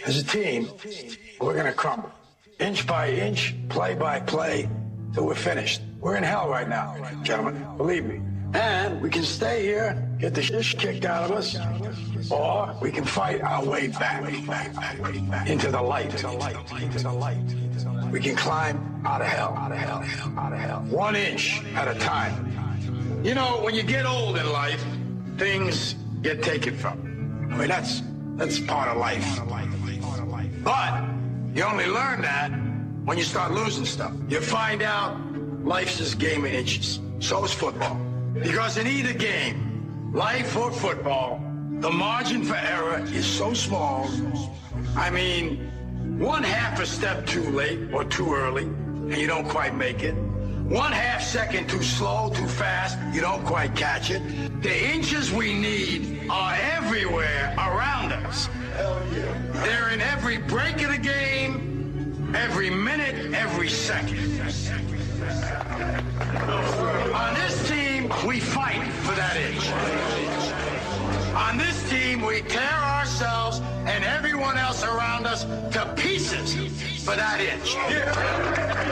As a team, we're going to crumble. Inch by inch, play by play, till we're finished. We're in hell right now, gentlemen. Believe me. And we can stay here, get the shit kicked out of us, or we can fight our way back into the light. We can climb out of hell. 1 inch at a time. You know, when you get old in life, things get taken from you. I mean, that's part of life. But you only learn that when you start losing stuff. You find out life's this game of inches. So is football. Because in either game, life or football, the margin for error is so small. I mean, 1/2 a step too late or too early, and you don't quite make it. 1/2 second too slow, too fast, you don't quite catch it. The inches we need are everywhere around us. Hell yeah. They're in every break of the game, every minute, every second. On this team, we fight for that inch. On this team, we tear ourselves and everyone else around us to pieces for that inch.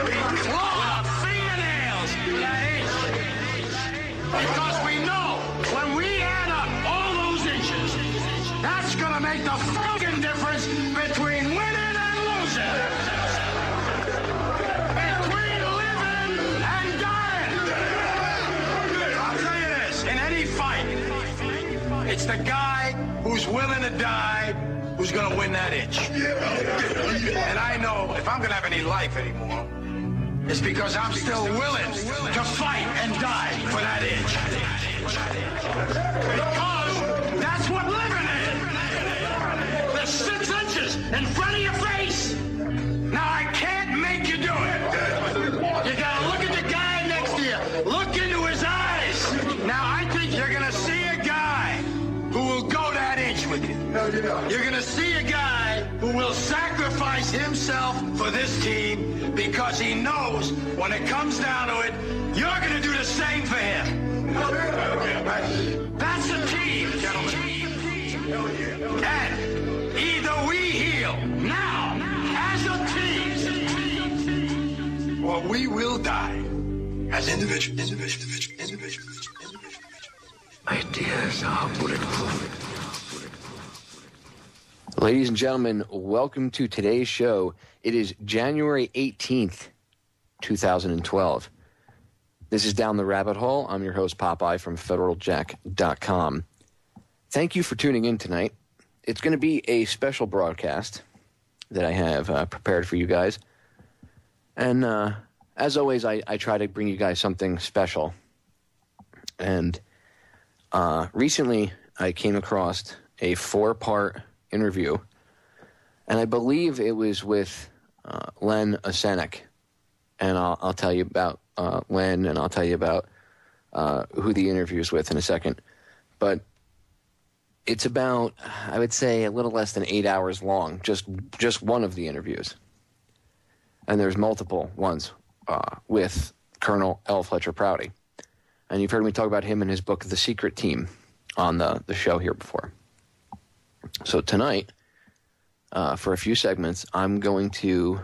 We claw our fingernails for that inch. Because we know when we add up all those inches, that's going to make the fucking difference between winning and losing. Between living and dying. I'll tell you this, in any fight, it's the guy who's willing to die who's going to win that inch. And I know if I'm going to have any life anymore, it's because I'm still willing to fight and die for that inch. Because that's what living is. There's 6 inches in front of your face. Now, I can't make you do it. You got to look at the guy next to you. Look into his eyes. Now, I think you're going to see a guy who will go that inch with you. You're going to see a guy who will sacrifice himself for this team because he knows when it comes down to it, you're going to do the same for him. That's a team, gentlemen. And either we heal now as a team, or we will die as individuals. Ideas are bulletproof. Ladies and gentlemen, welcome to today's show. It is January 18th, 2012. This is Down the Rabbit Hole. I'm your host, Popeye, from FederalJack.com. Thank you for tuning in tonight. It's going to be a special broadcast that I have prepared for you guys. And as always, I try to bring you guys something special. And recently, I came across a 4-part interview, and I believe it was with Len Asenek. And I'll tell you about Len, and I'll tell you about who the interview is with in a second. But it's about, I would say, a little less than 8 hours long, just one of the interviews. And there's multiple ones with Colonel L. Fletcher Prouty. And you've heard me talk about him in his book, The Secret Team, on the show here before. So tonight, for a few segments, I'm going to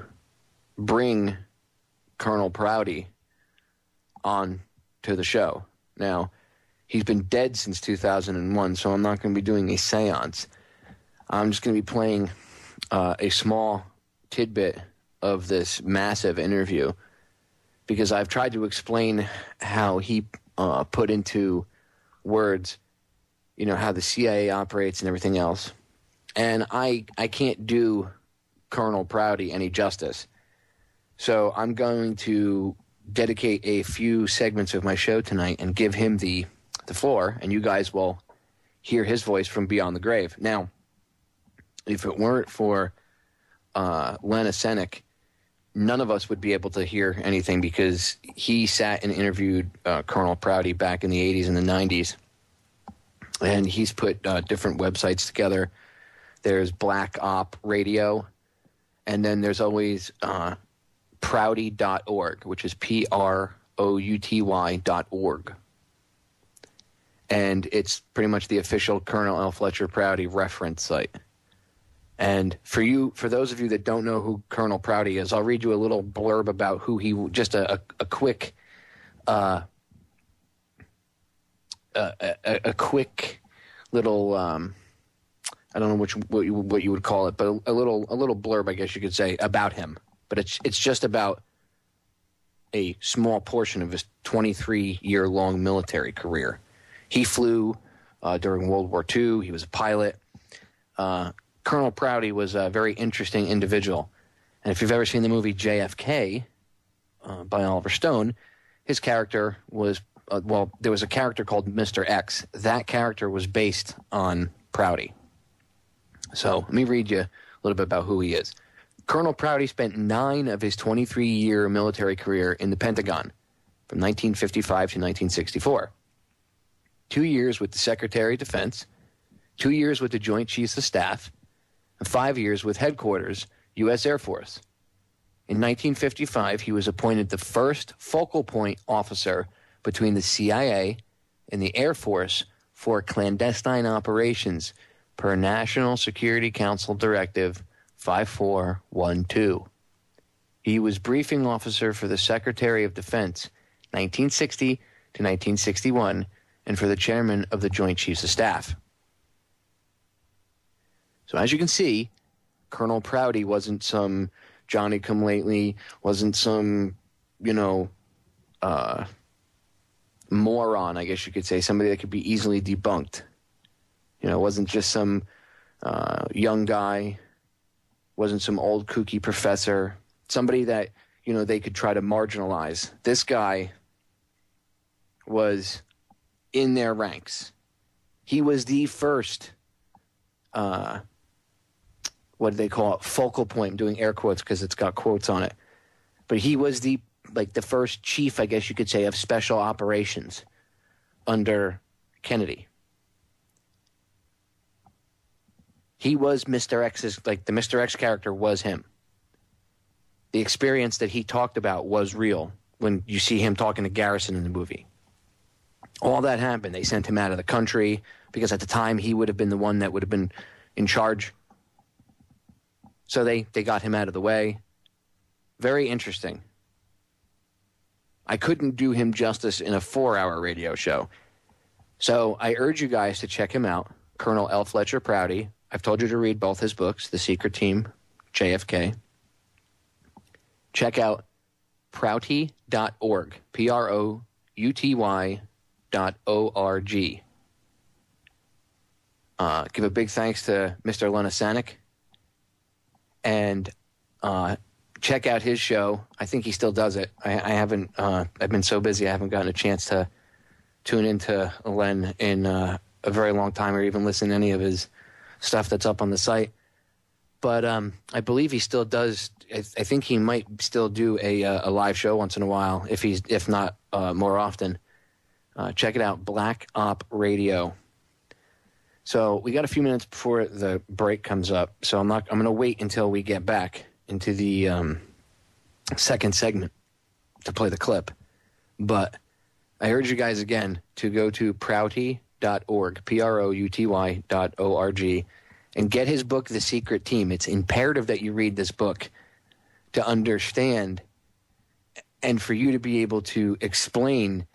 bring Colonel Prouty on to the show. Now, he's been dead since 2001, so I'm not going to be doing a seance. I'm just going to be playing a small tidbit of this massive interview because I've tried to explain how he put into words, you know, how the CIA operates and everything else. And I can't do Colonel Prouty any justice. So I'm going to dedicate a few segments of my show tonight and give him the floor, and you guys will hear his voice from beyond the grave. Now, if it weren't for Len Asenek, none of us would be able to hear anything because he sat and interviewed Colonel Prouty back in the 80s and the 90s. And he's put different websites together. There's Black Op Radio, and then there's always Prouty.org, which is PROUTY.org. And it's pretty much the official Colonel L. Fletcher Prouty reference site. And for those of you that don't know who Colonel Prouty is, I'll read you a little blurb about who he, just a quick, a quick little, I don't know what you would call it, but a little blurb, I guess you could say, about him. But it's just about a small portion of his 23-year-long military career. He flew during World War II. He was a pilot. Colonel Prouty was a very interesting individual. And if you've ever seen the movie JFK by Oliver Stone, his character was, there was a character called Mr. X. That character was based on Prouty. So let me read you a little bit about who he is. Colonel Prouty spent 9 of his 23-year military career in the Pentagon from 1955 to 1964. 2 years with the Secretary of Defense, 2 years with the Joint Chiefs of Staff, and 5 years with Headquarters, U.S. Air Force. In 1955, he was appointed the first focal point officer between the CIA and the Air Force for clandestine operations per National Security Council Directive 5412. He was briefing officer for the Secretary of Defense 1960 to 1961 and for the chairman of the Joint Chiefs of Staff. So as you can see, Colonel Prouty wasn't some Johnny-come-lately, wasn't some, moron, I guess you could say, somebody that could be easily debunked. Wasn't just some young guy, wasn't some old kooky professor, somebody that, they could try to marginalize. This guy was in their ranks. He was the first, what do they call it, focal point. I'm doing air quotes because it's got quotes on it. But he was the first chief, I guess you could say, of special operations under Kennedy. He was Mr. X's, the Mr. X character was him. The experience that he talked about was real when you see him talking to Garrison in the movie. All that happened. They sent him out of the country because at the time he would have been the one that would have been in charge. So they got him out of the way. Very interesting. I couldn't do him justice in a 4-hour radio show. So I urge you guys to check him out, Colonel L. Fletcher Prouty. I've told you to read both his books, The Secret Team, JFK. Check out Prouty.org, Prouty.org. Give a big thanks to Mr. Lenasanik. And check out his show. I think he still does it. I haven't, I've been so busy I haven't gotten a chance to tune into Len in a very long time or even listen to any of his stuff that's up on the site. But I believe he still does. I think he might still do a live show once in a while, if not more often. Check it out, Black Op Radio. So we got a few minutes before the break comes up. So I'm going to wait until we get back into the second segment to play the clip. But I urge you guys again to go to Prouty.org, Prouty.org, and get his book, The Secret Team. It's imperative that you read this book to understand and for you to be able to explain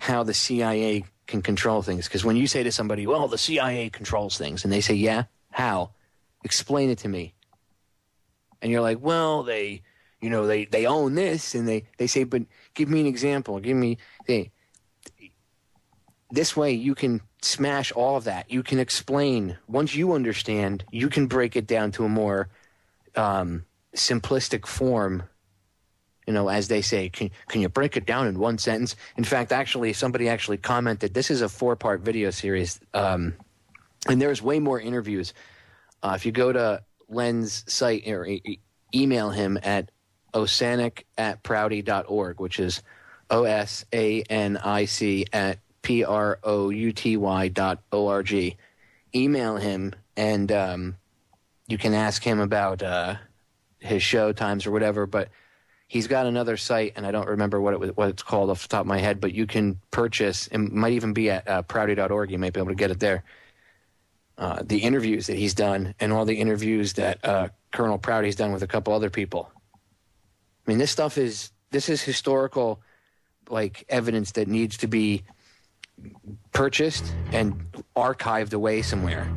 how the CIA can control things. Because when you say to somebody, well, the CIA controls things, and they say, yeah, how? Explain it to me. And you're like, well, they own this, and they say, but give me an example. This way you can smash all of that. You can explain. Once you understand, you can break it down to a more simplistic form, as they say. Can you break it down in one sentence? In fact, somebody actually commented, this is a 4-part video series, and there's way more interviews. If you go to Len's site or email him at osanic@prouty.org, which is osanic@prouty.org. Email him, and you can ask him about his show times or whatever. But he's got another site, and I don't remember what it's called off the top of my head. But you can purchase, it might even be at prouty.org. You might be able to get it there. the interviews that he's done and all the interviews that Colonel Prouty's done with a couple other people. I mean, this is historical, like, evidence that needs to be purchased and archived away somewhere.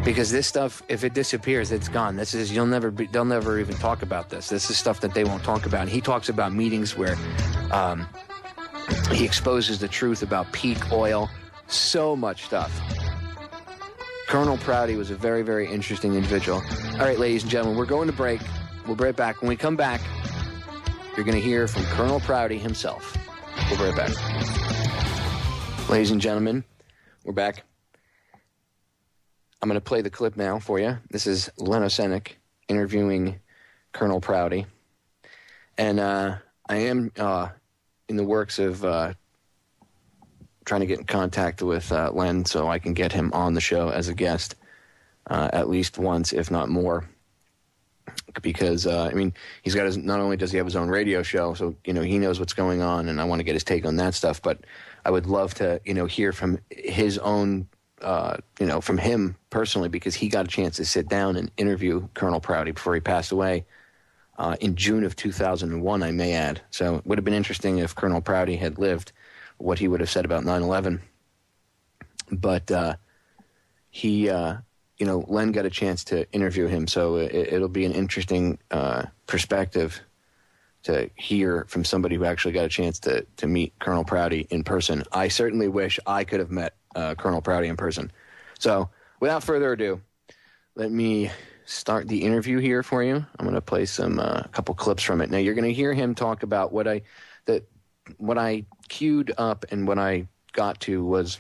Because this stuff, if it disappears, it's gone. They'll never even talk about this. This is stuff that they won't talk about. And he talks about meetings where he exposes the truth about peak oil, so much stuff. Colonel Prouty was a very, very interesting individual. All right, ladies and gentlemen, we're going to break. We'll be right back. When we come back, you're going to hear from Colonel Prouty himself. We'll be right back. Ladies and gentlemen, we're back. I'm going to play the clip now for you. This is Len Osenek interviewing Colonel Prouty. And I am in the works of trying to get in contact with Len so I can get him on the show as a guest at least once, if not more. Because, I mean, he's got not only does he have his own radio show, so, he knows what's going on, and I want to get his take on that stuff, but I would love to, hear from his own, from him personally, because he got a chance to sit down and interview Colonel Prouty before he passed away in June of 2001, I may add. So it would have been interesting if Colonel Prouty had lived, what he would have said about 9/11. But Len got a chance to interview him, so it'll be an interesting perspective to hear from somebody who actually got a chance to meet Colonel Prouty in person. I certainly wish I could have met Colonel Prouty in person. So without further ado, let me start the interview here for you. I'm going to play a couple clips from it. Now you're going to hear him talk about what I queued up, and what I got to was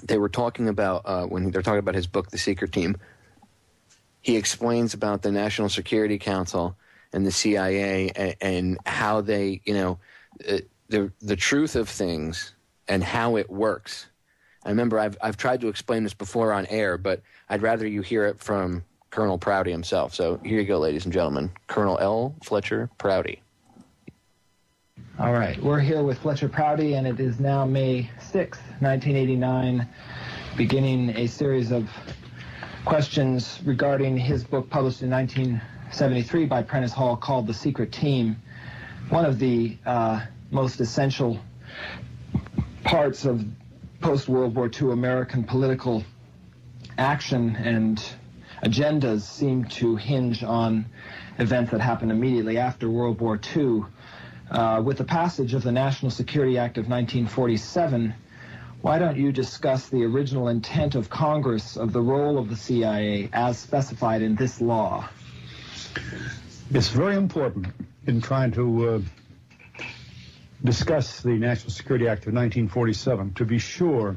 they were talking about when they're talking about his book, The Secret Team. He explains about the National Security Council and the CIA and how they, the truth of things and how it works. I remember I've tried to explain this before on air, but I'd rather you hear it from Colonel Prouty himself. So here you go, ladies and gentlemen. Colonel L. Fletcher Prouty. All right, we're here with Fletcher Prouty, and it is now May 6th, 1989, beginning a series of questions regarding his book published in 1973 by Prentice Hall called The Secret Team. One of the most essential parts of post-World War II American political action and agendas seem to hinge on events that happened immediately after World War II. With the passage of the National Security Act of 1947, why don't you discuss the original intent of Congress of the role of the CIA as specified in this law? It's very important in trying to discuss the National Security Act of 1947 to be sure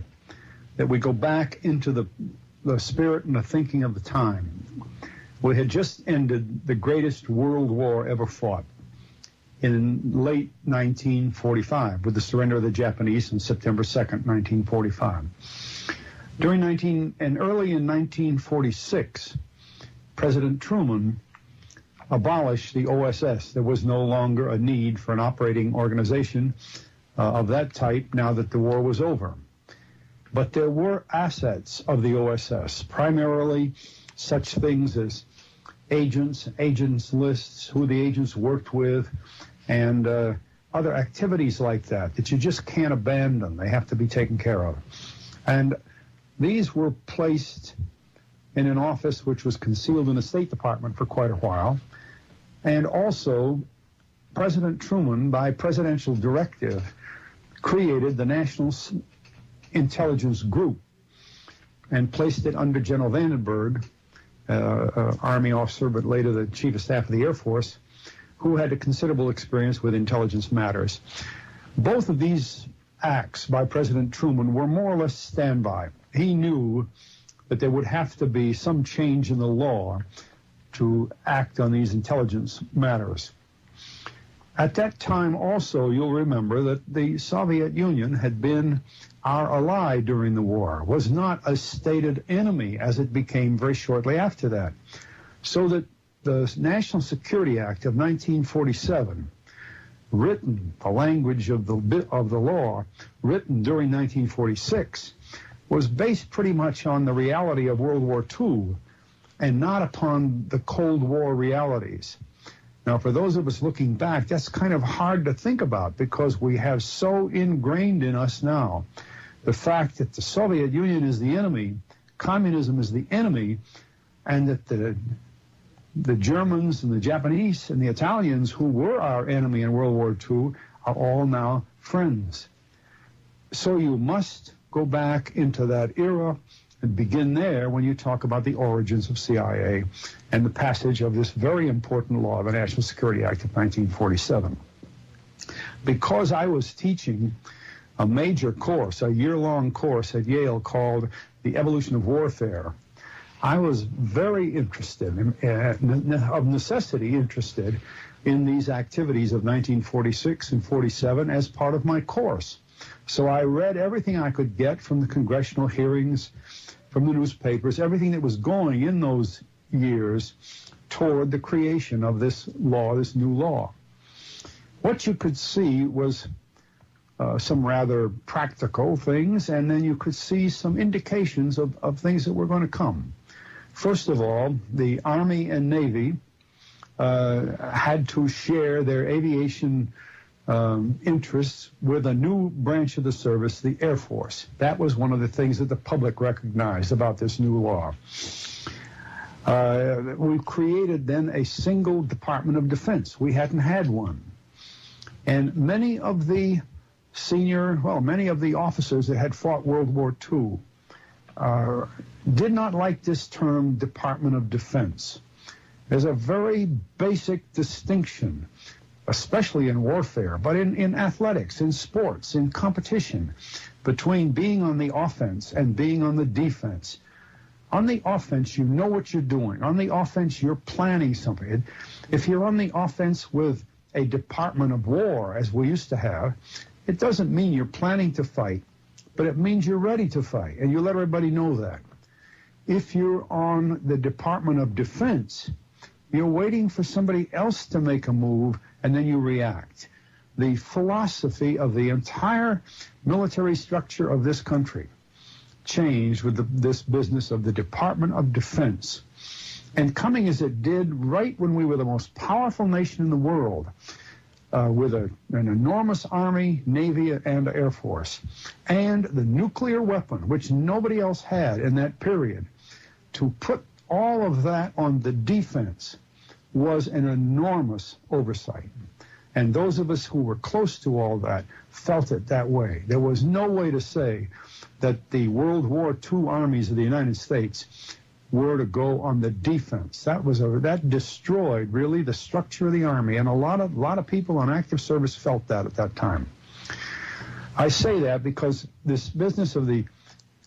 that we go back into the spirit and the thinking of the time. We had just ended the greatest world war ever fought in late 1945 with the surrender of the Japanese on September 2nd, 1945. Early in 1946, President Truman abolished the OSS. There was no longer a need for an operating organization of that type now that the war was over. But there were assets of the OSS, primarily such things as agents lists, who the agents worked with, and other activities like that you just can't abandon. They have to be taken care of. And these were placed in an office which was concealed in the State Department for quite a while. And also, President Truman, by presidential directive, created the National Intelligence Group and placed it under General Vandenberg, Army officer, but later the Chief of Staff of the Air Force, who had a considerable experience with intelligence matters. Both of these acts by President Truman were more or less standby. He knew that there would have to be some change in the law to act on these intelligence matters. At that time also, you'll remember that the Soviet Union had been our ally during the war, was not a stated enemy as it became very shortly after that. So that the National Security Act of 1947, written, the language of the law, written during 1946, was based pretty much on the reality of World War II and not upon the Cold War realities. Now, for those of us looking back, that's kind of hard to think about because we have so ingrained in us now the fact that the Soviet Union is the enemy, communism is the enemy, and that the Germans and the Japanese and the Italians, who were our enemy in World War II, are all now friends. So you must go back into that era and begin there when you talk about the origins of CIA and the passage of this very important law, the National Security Act of 1947. Because I was teaching a major course, a year-long course at Yale called The Evolution of Warfare, I was very interested, of necessity interested, in these activities of 1946 and 47 as part of my course. So I read everything I could get from the congressional hearings, from the newspapers, everything that was going in those years toward the creation of this law, this new law. What you could see was some rather practical things, and then you could see some indications of things that were going to come. First of all, the Army and Navy had to share their aviation interests with a new branch of the service, the Air Force. That was one of the things that the public recognized about this new law. We created then a single Department of Defense. We hadn't had one. And many of the many of the officers that had fought World War II did not like this term Department of Defense. There's a very basic distinction, especially in warfare, but in athletics, in sports, in competition, between being on the offense and being on the defense. On the offense, you know what you're doing. On the offense, you're planning something. If you're on the offense with a Department of War, as we used to have, it doesn't mean you're planning to fight, but it means you're ready to fight, and you let everybody know that. If you're on the Department of Defense, you're waiting for somebody else to make a move, and then you react. The philosophy of the entire military structure of this country changed with this business of the Department of Defense. And coming as it did right when we were the most powerful nation in the world, with an enormous Army, Navy, and Air Force, and the nuclear weapon, which nobody else had in that period, to put all of that on the defense was an enormous oversight. And those of us who were close to all that felt it that way. There was no way to say that the World War II armies of the United States were to go on the defense. That destroyed really the structure of the Army, and a lot of people on active service felt that at that time. I say that because this business of the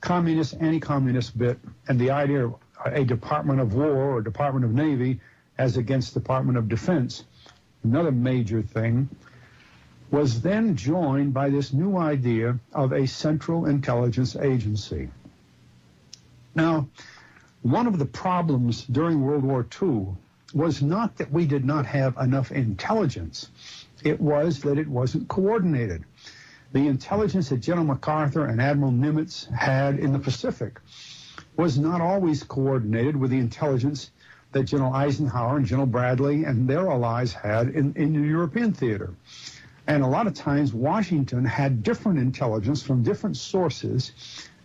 communist, anti-communist bit, and the idea of a Department of War or Department of Navy as against Department of Defense, another major thing, was then joined by this new idea of a Central Intelligence Agency. Now, one of the problems during World War II was not that we did not have enough intelligence. It was that it wasn't coordinated. The intelligence that General MacArthur and Admiral Nimitz had in the Pacific was not always coordinated with the intelligence that General Eisenhower and General Bradley and their allies had in the European theater. And a lot of times Washington had different intelligence from different sources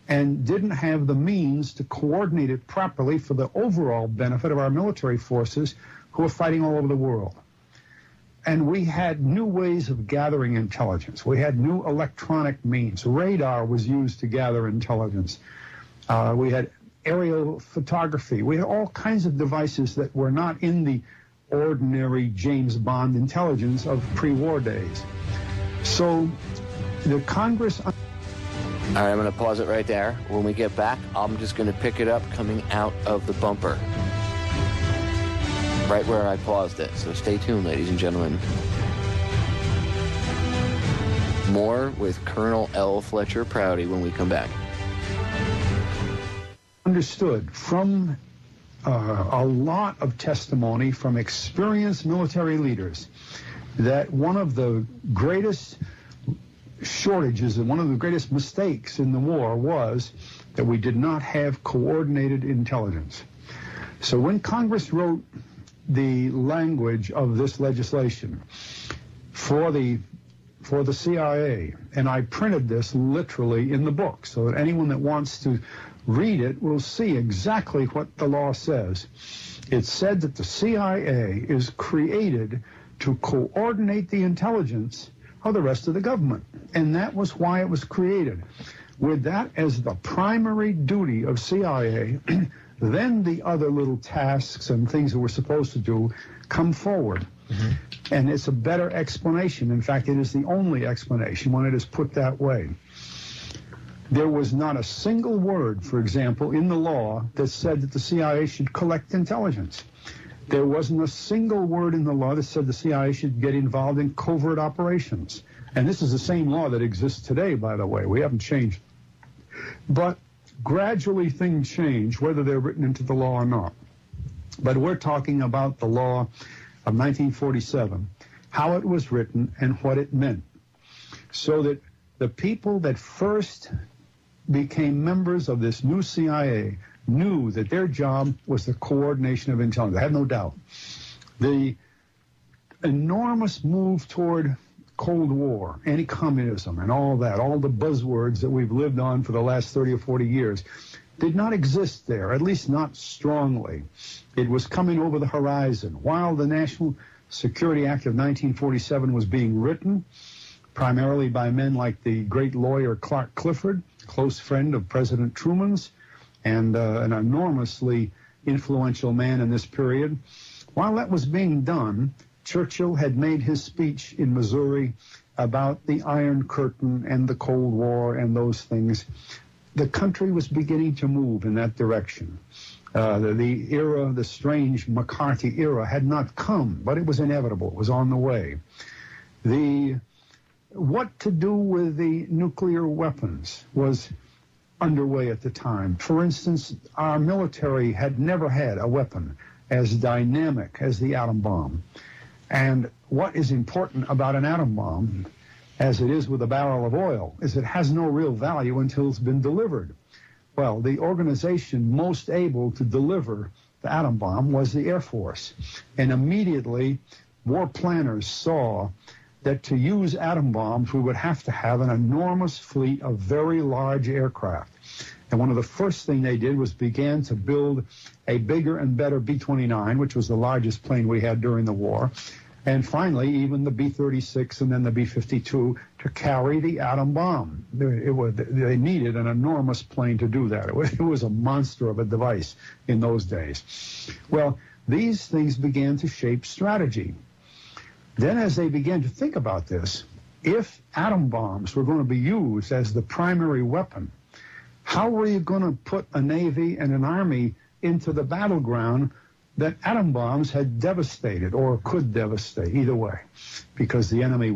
and didn't have the means to coordinate it properly for the overall benefit of our military forces who are fighting all over the world. And we had new ways of gathering intelligence. We had new electronic means. Radar was used to gather intelligence. We had aerial photography. We had all kinds of devices that were not in the ordinary James Bond intelligence of pre-war days. So the Congress... All right, I'm going to pause it right there. When we get back, I'm just going to pick it up coming out of the bumper. Right where I paused it. So stay tuned, ladies and gentlemen. More with Colonel L. Fletcher Prouty when we come back. Understood from a lot of testimony from experienced military leaders that one of the greatest shortages and one of the greatest mistakes in the war was that we did not have coordinated intelligence. So when Congress wrote the language of this legislation for the CIA, and I printed this literally in the book so that anyone that wants to read it will see exactly what the law says. It said that the CIA is created to coordinate the intelligence of the rest of the government, and that was why it was created. With that as the primary duty of CIA, then the other little tasks and things that we're supposed to do come forward. Mm-hmm. And it's a better explanation. In fact, it is the only explanation when it is put that way. There was not a single word, for example, in the law that said that the CIA should collect intelligence. There wasn't a single word in the law that said the CIA should get involved in covert operations. And this is the same law that exists today, by the way. We haven't changed. But gradually things change, whether they're written into the law or not. But we're talking about the law of 1947, how it was written and what it meant. So that the people that first became members of this new CIA knew that their job was the coordination of intelligence. I have no doubt. The enormous move toward Cold War, anti-communism, and all that, all the buzzwords that we've lived on for the last 30 or 40 years, did not exist there, at least not strongly. It was coming over the horizon. While the National Security Act of 1947 was being written, primarily by men like the great lawyer Clark Clifford, close friend of President Truman's, and an enormously influential man in this period. While that was being done, Churchill had made his speech in Missouri about the Iron Curtain and the Cold War and those things. The country was beginning to move in that direction. The era, the strange McCarthy era, had not come, but it was inevitable. It was on the way. What to do with the nuclear weapons was underway at the time. For instance, our military had never had a weapon as dynamic as the atom bomb. And what is important about an atom bomb, as it is with a barrel of oil, is it has no real value until it's been delivered. Well, the organization most able to deliver the atom bomb was the Air Force. And immediately, war planners saw that to use atom bombs, we would have to have an enormous fleet of very large aircraft. And one of the first things they did was began to build a bigger and better B-29, which was the largest plane we had during the war. And finally, even the B-36 and then the B-52 to carry the atom bomb. They needed an enormous plane to do that. It was a monster of a device in those days. Well, these things began to shape strategy. Then as they began to think about this, if atom bombs were going to be used as the primary weapon, how were you going to put a Navy and an Army into the battleground that atom bombs had devastated or could devastate, either way? Because the enemy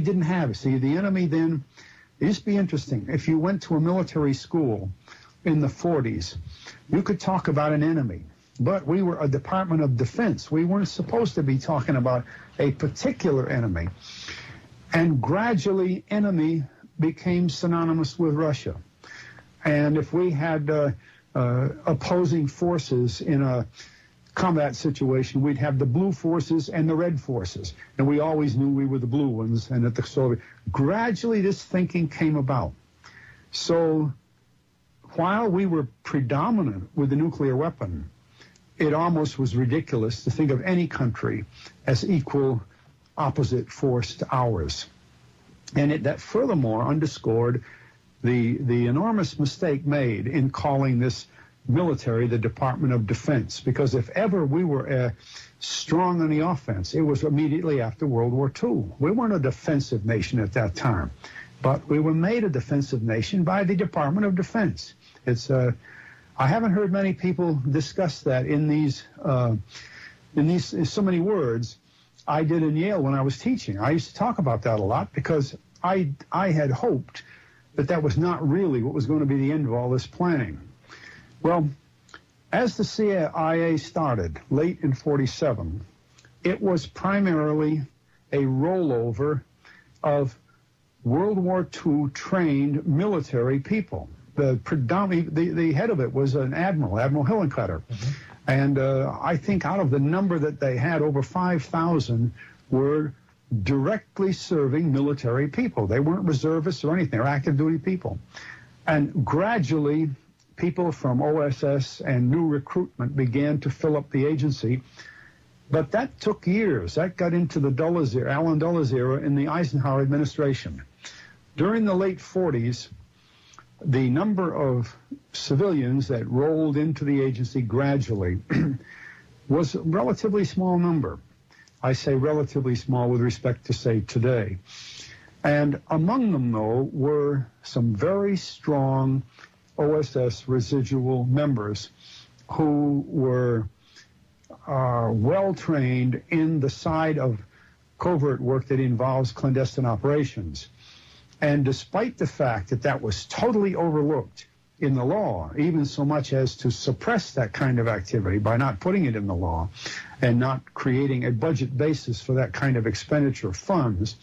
didn't have it. See, the enemy then, it used to be interesting. If you went to a military school in the 40s, you could talk about an enemy. But we were a Department of Defense. We weren't supposed to be talking about a particular enemy. And gradually, enemy became synonymous with Russia. And if we had opposing forces in a combat situation, we'd have the blue forces and the red forces. And we always knew we were the blue ones. And at the Soviet, gradually this thinking came about. So while we were predominant with the nuclear weapon, it almost was ridiculous to think of any country as equal opposite force to ours. And that furthermore underscored the enormous mistake made in calling this military the Department of Defense, because if ever we were strong on the offense, it was immediately after World War II. We weren't a defensive nation at that time, but we were made a defensive nation by the Department of Defense. I haven't heard many people discuss that in so many words. I did in Yale when I was teaching. I used to talk about that a lot because I had hoped that was not really what was going to be the end of all this planning. Well, as the CIA started late in 47, it was primarily a rollover of World War II trained military people. the head of it was an admiral, Admiral Hillenkoetter. And I think out of the number that they had, over 5,000 were directly serving military people. They weren't reservists or anything. They were active duty people. And gradually, people from OSS and new recruitment began to fill up the agency. But that took years. That got into the Allen Dulles era in the Eisenhower administration. During the late 40s, the number of civilians that rolled into the agency gradually was a relatively small number. I say relatively small with respect to, say, today. And among them, though, were some very strong OSS residual members who were well-trained in the side of covert work that involves clandestine operations. And despite the fact that that was totally overlooked in the law, even so much as to suppress that kind of activity by not putting it in the law and not creating a budget basis for that kind of expenditure of funds,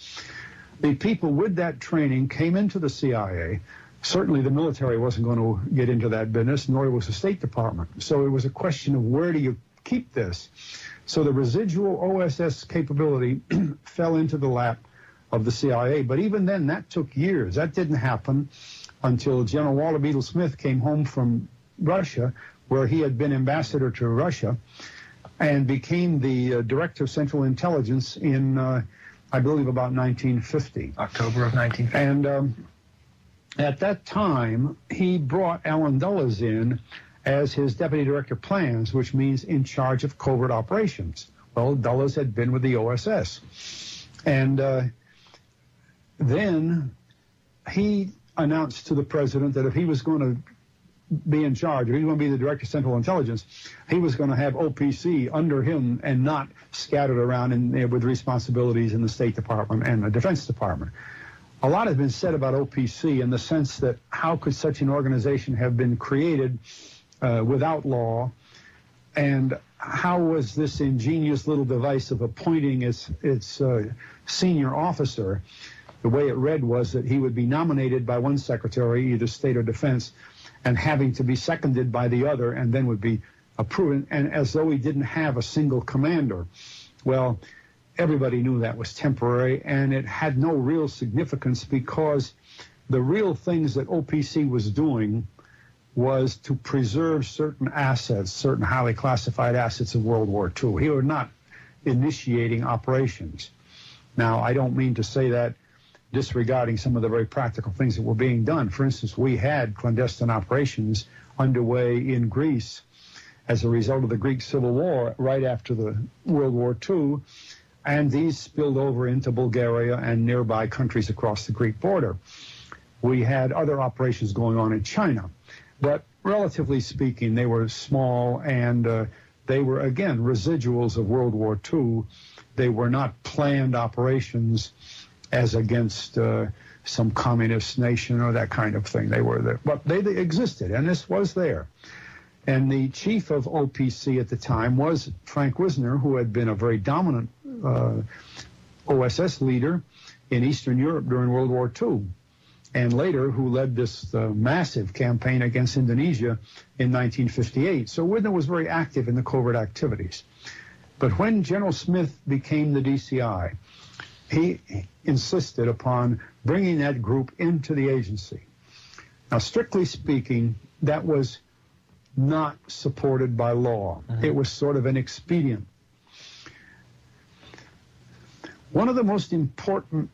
the people with that training came into the CIA. Certainly the military wasn't going to get into that business, nor was the State Department. So it was a question of where do you keep this? So the residual OSS capability fell into the lap of the CIA. But even then, that took years. That didn't happen until General Walter Beetle Smith came home from Russia, where he had been ambassador to Russia, and became the director of Central Intelligence in, I believe, about 1950. October of 1950. And at that time, he brought Allen Dulles in as his deputy director of plans, which means in charge of covert operations. Well, Dulles had been with the OSS. And then he announced to the president that if he was going to be in charge, if he was going to be the director of Central Intelligence, he was going to have OPC under him and not scattered around with responsibilities in the State Department and the Defense Department. A lot has been said about OPC in the sense that how could such an organization have been created without law, and how was this ingenious little device of appointing its senior officer? The way it read was that he would be nominated by one secretary, either State or Defense, and having to be seconded by the other, and then would be approved, and as though he didn't have a single commander. Well, everybody knew that was temporary, and it had no real significance because the real things that OPC was doing was to preserve certain assets, certain highly classified assets of World War II. He was not initiating operations. Now, I don't mean to say that disregarding some of the very practical things that were being done. For instance, we had clandestine operations underway in Greece as a result of the Greek Civil War right after the World War II, and these spilled over into Bulgaria and nearby countries across the Greek border. We had other operations going on in China, but relatively speaking, they were small, and they were, again, residuals of World War II. They were not planned operations as against some communist nation or that kind of thing. They were there, but they existed, and this was there. And the chief of OPC at the time was Frank Wisner, who had been a very dominant OSS leader in Eastern Europe during World War II, and later who led this massive campaign against Indonesia in 1958. So Wisner was very active in the covert activities. But when General Smith became the DCI, he insisted upon bringing that group into the agency. Now, strictly speaking, that was not supported by law. It was sort of an expedient. One of the most important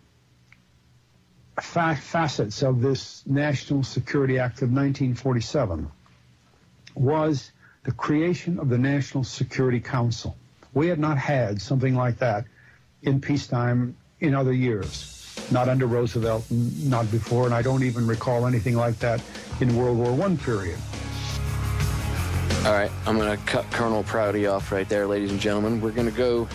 facets of this National Security Act of 1947 was the creation of the National Security Council. We had not had something like that in peacetime in other years. Not under Roosevelt, not before, and I don't even recall anything like that in World War I period. All right, I'm going to cut Colonel Prouty off right there, ladies and gentlemen. We're going to go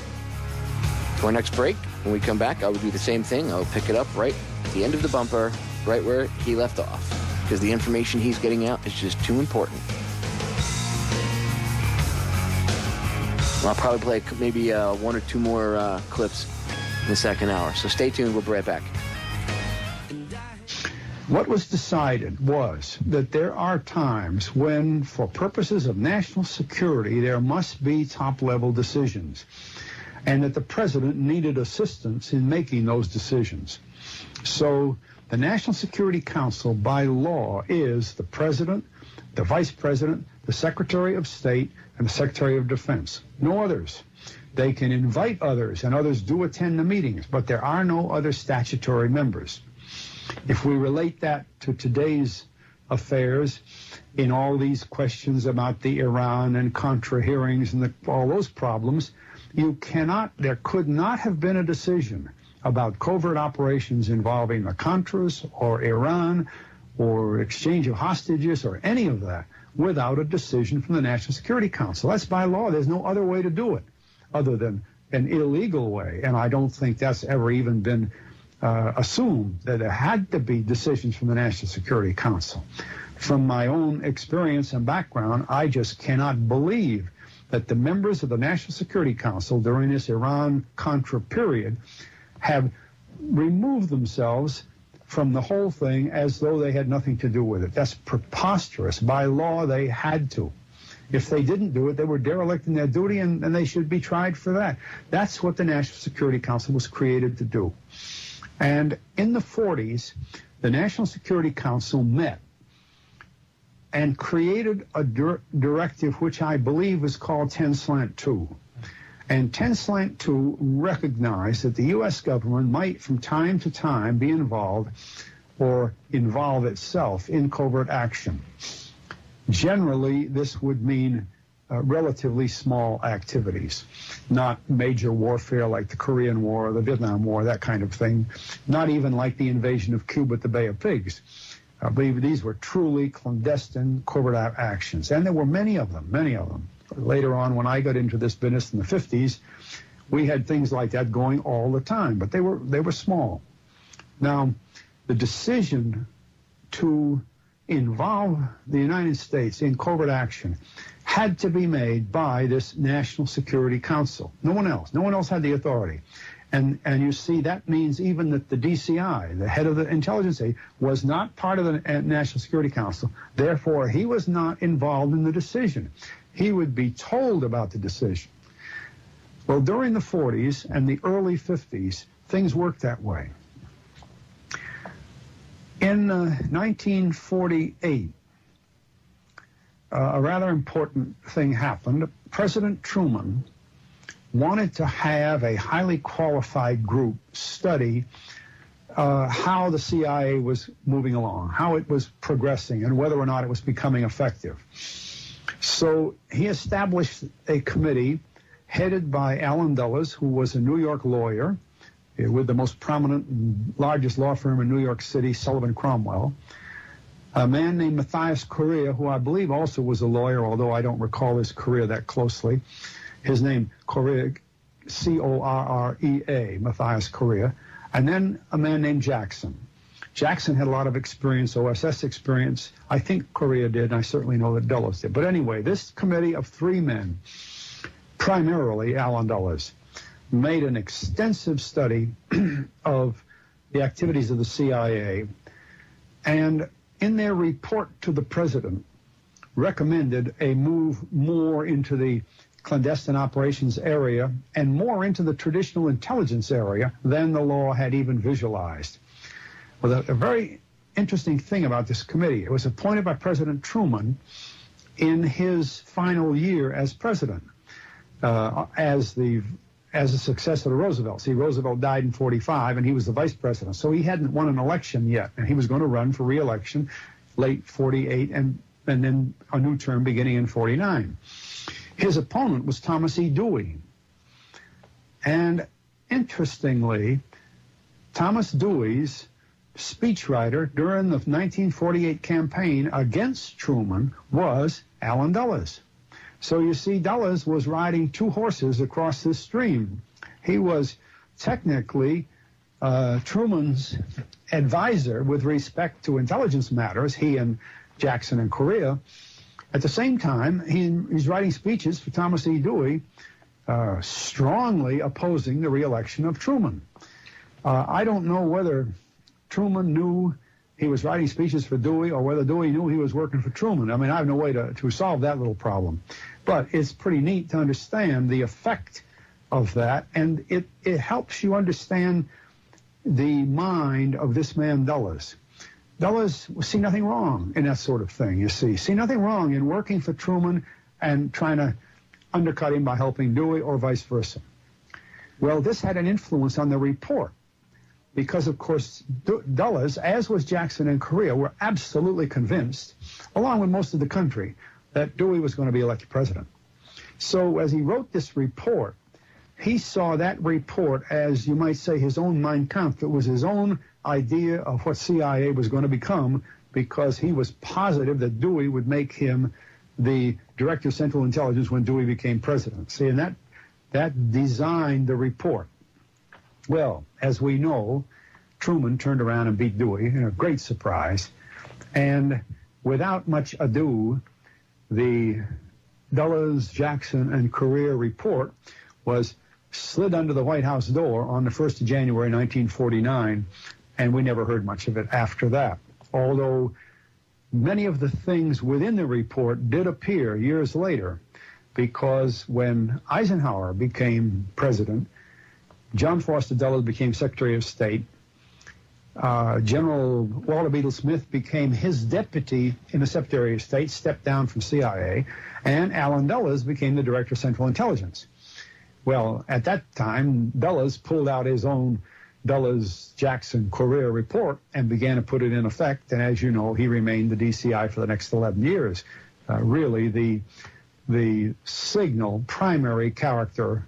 to our next break. When we come back, I will do the same thing. I'll pick it up right at the end of the bumper, right where he left off, because the information he's getting out is just too important. I'll probably play maybe one or two more clips in the second hour. So stay tuned. We'll be right back. What was decided was that there are times when, for purposes of national security, there must be top-level decisions, and that the president needed assistance in making those decisions. So the National Security Council, by law, is the president, the vice president, the secretary of state, and the secretary of defense. No others. They can invite others, and others do attend the meetings, but there are no other statutory members. If we relate that to today's affairs, in all these questions about the Iran and Contra hearings and all those problems, there could not have been a decision about covert operations involving the Contras or Iran or exchange of hostages or any of that without a decision from the National Security Council. That's by law. There's no other way to do it other than an illegal way, and I don't think that's ever even been assumed, that there had to be decisions from the National Security Council. From my own experience and background, I just cannot believe that the members of the National Security Council during this Iran-Contra period have removed themselves from the whole thing as though they had nothing to do with it. That's preposterous. By law, they had to. If they didn't do it, they were derelict in their duty, and they should be tried for that. That's what the National Security Council was created to do. And in the 40s, the National Security Council met and created a directive which I believe was called 10-2. And 10-2 recognized that the U.S. government might from time to time be involved or involve itself in covert action. Generally, this would mean relatively small activities, not major warfare like the Korean War or the Vietnam War, that kind of thing, not even like the invasion of Cuba at the Bay of Pigs. I believe these were truly clandestine covert actions, and there were many of them. Later on, when I got into this business in the 50s, we had things like that going all the time, but they were small. Now, the decision to involve the United States in covert action had to be made by this National Security Council. No one else had the authority. And you see, that means even that the DCI, the head of the intelligence agency, was not part of the National Security Council. Therefore, he was not involved in the decision. He would be told about the decision. Well, during the 40s and the early 50s, things worked that way. In 1948, a rather important thing happened. President Truman wanted to have a highly qualified group study how the CIA was moving along, how it was progressing, and whether or not it was becoming effective. So he established a committee headed by Allen Dulles, who was a New York lawyer with the most prominent and largest law firm in New York City, Sullivan Cromwell. A man named Matthias Correa, who I believe also was a lawyer, although I don't recall his career that closely. His name, Correa, C-O-R-R-E-A, Matthias Correa. And then a man named Jackson. Jackson had a lot of experience, OSS experience. I think Correa did, and I certainly know that Dulles did. But anyway, this committee of three men, primarily Allen Dulles, made an extensive study of the activities of the CIA, and in their report to the president, recommended a move more into the clandestine operations area and more into the traditional intelligence area than the law had even visualized. Well, a very interesting thing about this committee, it was appointed by President Truman in his final year as president, as a successor to Roosevelt. See, Roosevelt died in 45, and he was the vice president, so he hadn't won an election yet, and he was going to run for re-election late 48 and then a new term beginning in 49. His opponent was Thomas E. Dewey. And interestingly, Thomas Dewey's speechwriter during the 1948 campaign against Truman was Allen Dulles. So you see, Dulles was riding two horses across this stream. He was technically Truman's advisor with respect to intelligence matters, he and Jackson and Correa. At the same time, he's writing speeches for Thomas E. Dewey, strongly opposing the re-election of Truman. I don't know whether Truman knew he was writing speeches for Dewey or whether Dewey knew he was working for Truman. I mean, I have no way to solve that little problem. But it's pretty neat to understand the effect of that, and it helps you understand the mind of this man Dulles. Dulles see nothing wrong in that sort of thing, you see nothing wrong in working for Truman and trying to undercut him by helping Dewey or vice versa. Well, this had an influence on the report because, of course, Dulles, as was Jackson and Correa, were absolutely convinced, along with most of the country, that Dewey was going to be elected president. So as he wrote this report, he saw that report as, you might say, his own Mein Kampf. It was his own idea of what CIA was going to become because he was positive that Dewey would make him the Director of Central Intelligence when Dewey became president. See, and that designed the report. Well, as we know, Truman turned around and beat Dewey in a great surprise. And without much ado, the Dulles, Jackson, and Correa report was slid under the White House door on the 1st of January, 1949, and we never heard much of it after that. Although many of the things within the report did appear years later, because when Eisenhower became president, John Foster Dulles became Secretary of State, General Walter Beadle Smith became his deputy in the Secretary of State, stepped down from CIA, and Allen Dulles became the Director of Central Intelligence. Well, at that time, Dulles pulled out his own Dulles-Jackson-Correa report and began to put it in effect, and as you know, he remained the DCI for the next 11 years. Really, the signal primary character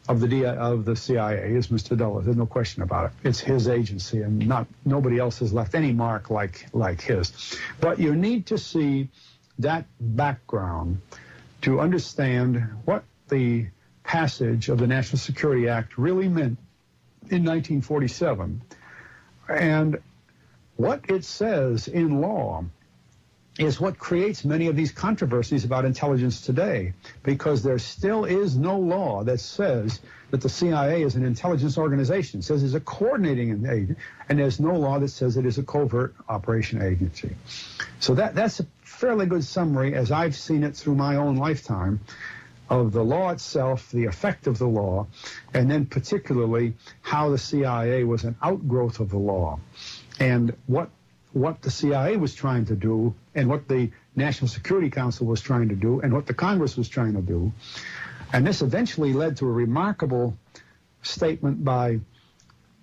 of the CIA is Mr. Dulles. There's no question about it. It's his agency, and nobody else has left any mark like his. But you need to see that background to understand what the passage of the National Security Act really meant in 1947, and what it says in law is what creates many of these controversies about intelligence today, because there still is no law that says that the CIA is an intelligence organization. It says it's a coordinating agent, and there's no law that says it is a covert operation agency. So that's a fairly good summary, as I've seen it through my own lifetime, of the law itself, the effect of the law, and then particularly how the CIA was an outgrowth of the law, and what the CIA was trying to do, and what the National Security Council was trying to do, and what the Congress was trying to do. And this eventually led to a remarkable statement by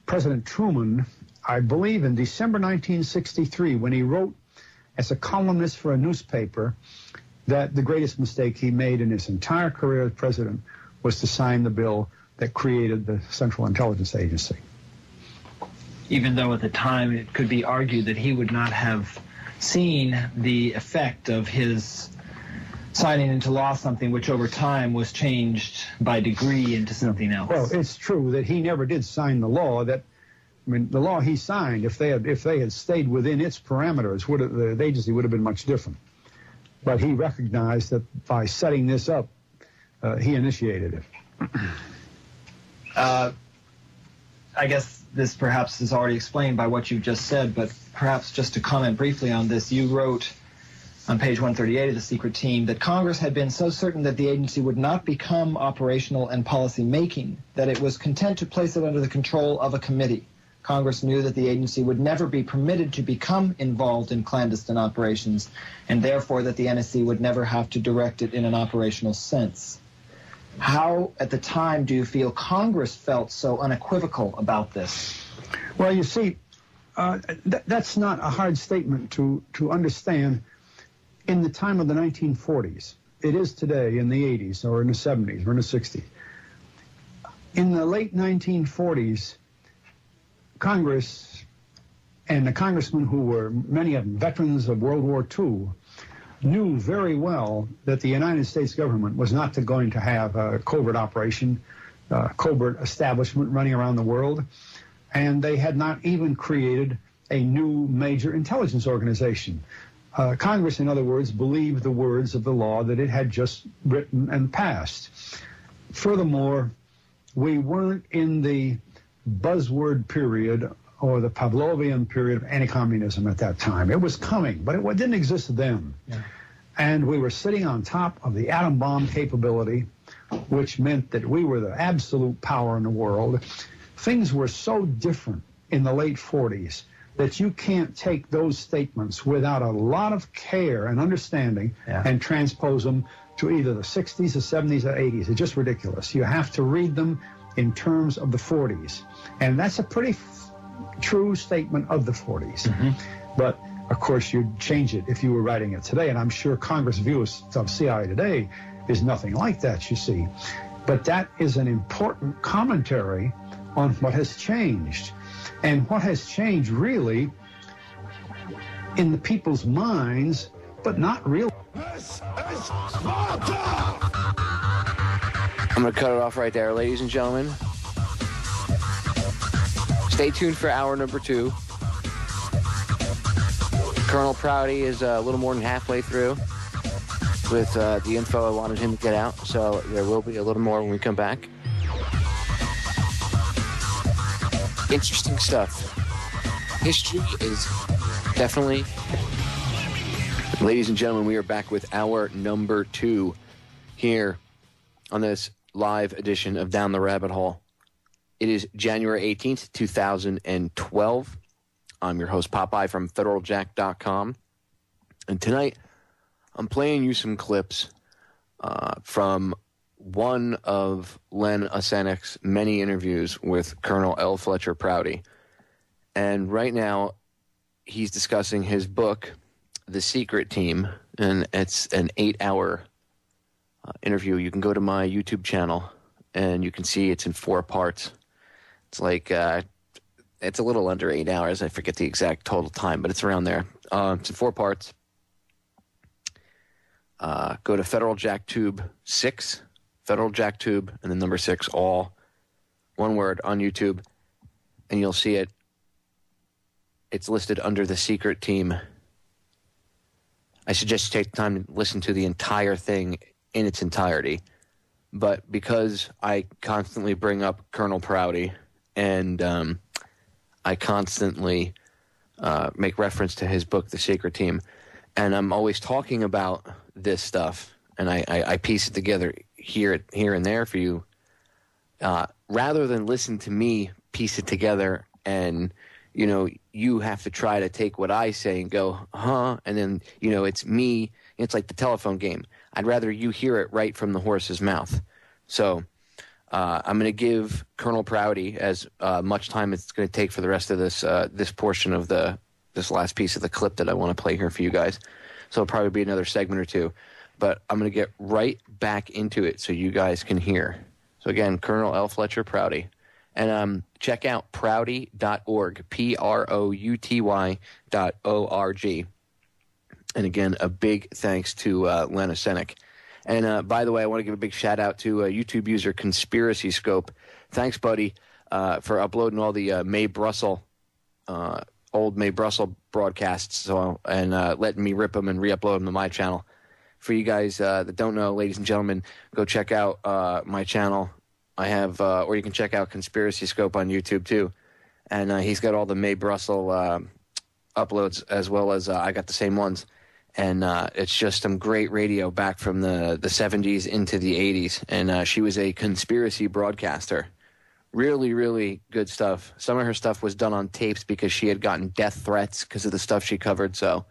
President Truman, I believe in December 1963, when he wrote as a columnist for a newspaper that the greatest mistake he made in his entire career as president was to sign the bill that created the Central Intelligence Agency. Even though at the time it could be argued that he would not have seen the effect of his signing into law something which over time was changed by degree into something else. Well, it's true that he never did sign the law. The law he signed, if they had stayed within its parameters, the agency would have been much different. But he recognized that by setting this up, he initiated it. I guess this perhaps is already explained by what you've just said, but perhaps just to comment briefly on this, you wrote on page 138 of The Secret Team that Congress had been so certain that the agency would not become operational and policy making that it was content to place it under the control of a committee. Congress knew that the agency would never be permitted to become involved in clandestine operations, and therefore that the NSC would never have to direct it in an operational sense. How, at the time, do you feel Congress felt so unequivocal about this? Well, you see, that's not a hard statement to understand in the time of the 1940s. It is today in the 80s or in the 70s or in the 60s. In the late 1940s, Congress and the congressmen who were, many of them, veterans of World War II, knew very well that the United States government was not going to have a covert operation, covert establishment running around the world, and they had not even created a new major intelligence organization. Congress, in other words, believed the words of the law that it had just written and passed. Furthermore, we weren't in the buzzword period or the Pavlovian period of anti-communism at that time. It was coming, but it didn't exist then. Yeah. And we were sitting on top of the atom bomb capability, which meant that we were the absolute power in the world. Things were so different in the late 40s that you can't take those statements without a lot of care and understanding and transpose them to either the 60s, the 70s, or 80s. It's just ridiculous. You have to read them in terms of the 40s. And that's a pretty true statement of the 40s. Mm-hmm. But, of course, you'd change it if you were writing it today. And I'm sure Congress' view of CIA today is nothing like that, you see. But that is an important commentary on what has changed. And what has changed really in the people's minds, but not really. I'm going to cut it off right there, ladies and gentlemen. Stay tuned for hour number 2. Colonel Prouty is a little more than halfway through with the info I wanted him to get out, so there will be a little more when we come back. Interesting stuff. History is definitely... Ladies and gentlemen, we are back with hour number 2 here on this live edition of Down the Rabbit Hole. It is January 18th, 2012. I'm your host, Popeye, from federaljack.com. And tonight, I'm playing you some clips from one of Len Asenek's many interviews with Colonel L. Fletcher Prouty. And right now, he's discussing his book, The Secret Team, and it's an 8-hour interview. You can go to my YouTube channel, and you can see it's in 4 parts. It's like, it's a little under 8 hours. I forget the exact total time, but it's around there. It's in 4 parts. Go to Federal Jack Tube 6, Federal Jack Tube, and then number 6, all one word on YouTube, and you'll see it. It's listed under The Secret Team. I suggest you take the time to listen to the entire thing in its entirety. But because I constantly bring up Colonel Prouty, and I constantly make reference to his book, The Secret Team, and I'm always talking about this stuff, and I piece it together here and there for you, rather than listen to me piece it together and, you have to try to take what I say and go, and then, it's me. It's like the telephone game. I'd rather you hear it right from the horse's mouth. So I'm going to give Colonel Prouty as much time as it's going to take for the rest of this portion of this last piece of the clip that I want to play here for you guys. So it'll probably be another segment or 2. But I'm going to get right back into it so you guys can hear. So again, Colonel L. Fletcher Prouty. And check out prouty.org, PROUTY.org. And again, a big thanks to Len Asenek. And by the way, I want to give a big shout out to YouTube user Conspiracy Scope. Thanks, buddy, for uploading all the May Brussels, old May Brussels broadcasts, and letting me rip them and re-upload them to my channel. For you guys that don't know, ladies and gentlemen, go check out my channel. I have, or you can check out Conspiracy Scope on YouTube too. And he's got all the May Brussels uploads, as well as I got the same ones. And it's just some great radio back from the 70s into the 80s. And she was a conspiracy broadcaster. Really, really good stuff. Some of her stuff was done on tapes because she had gotten death threats because of the stuff she covered. So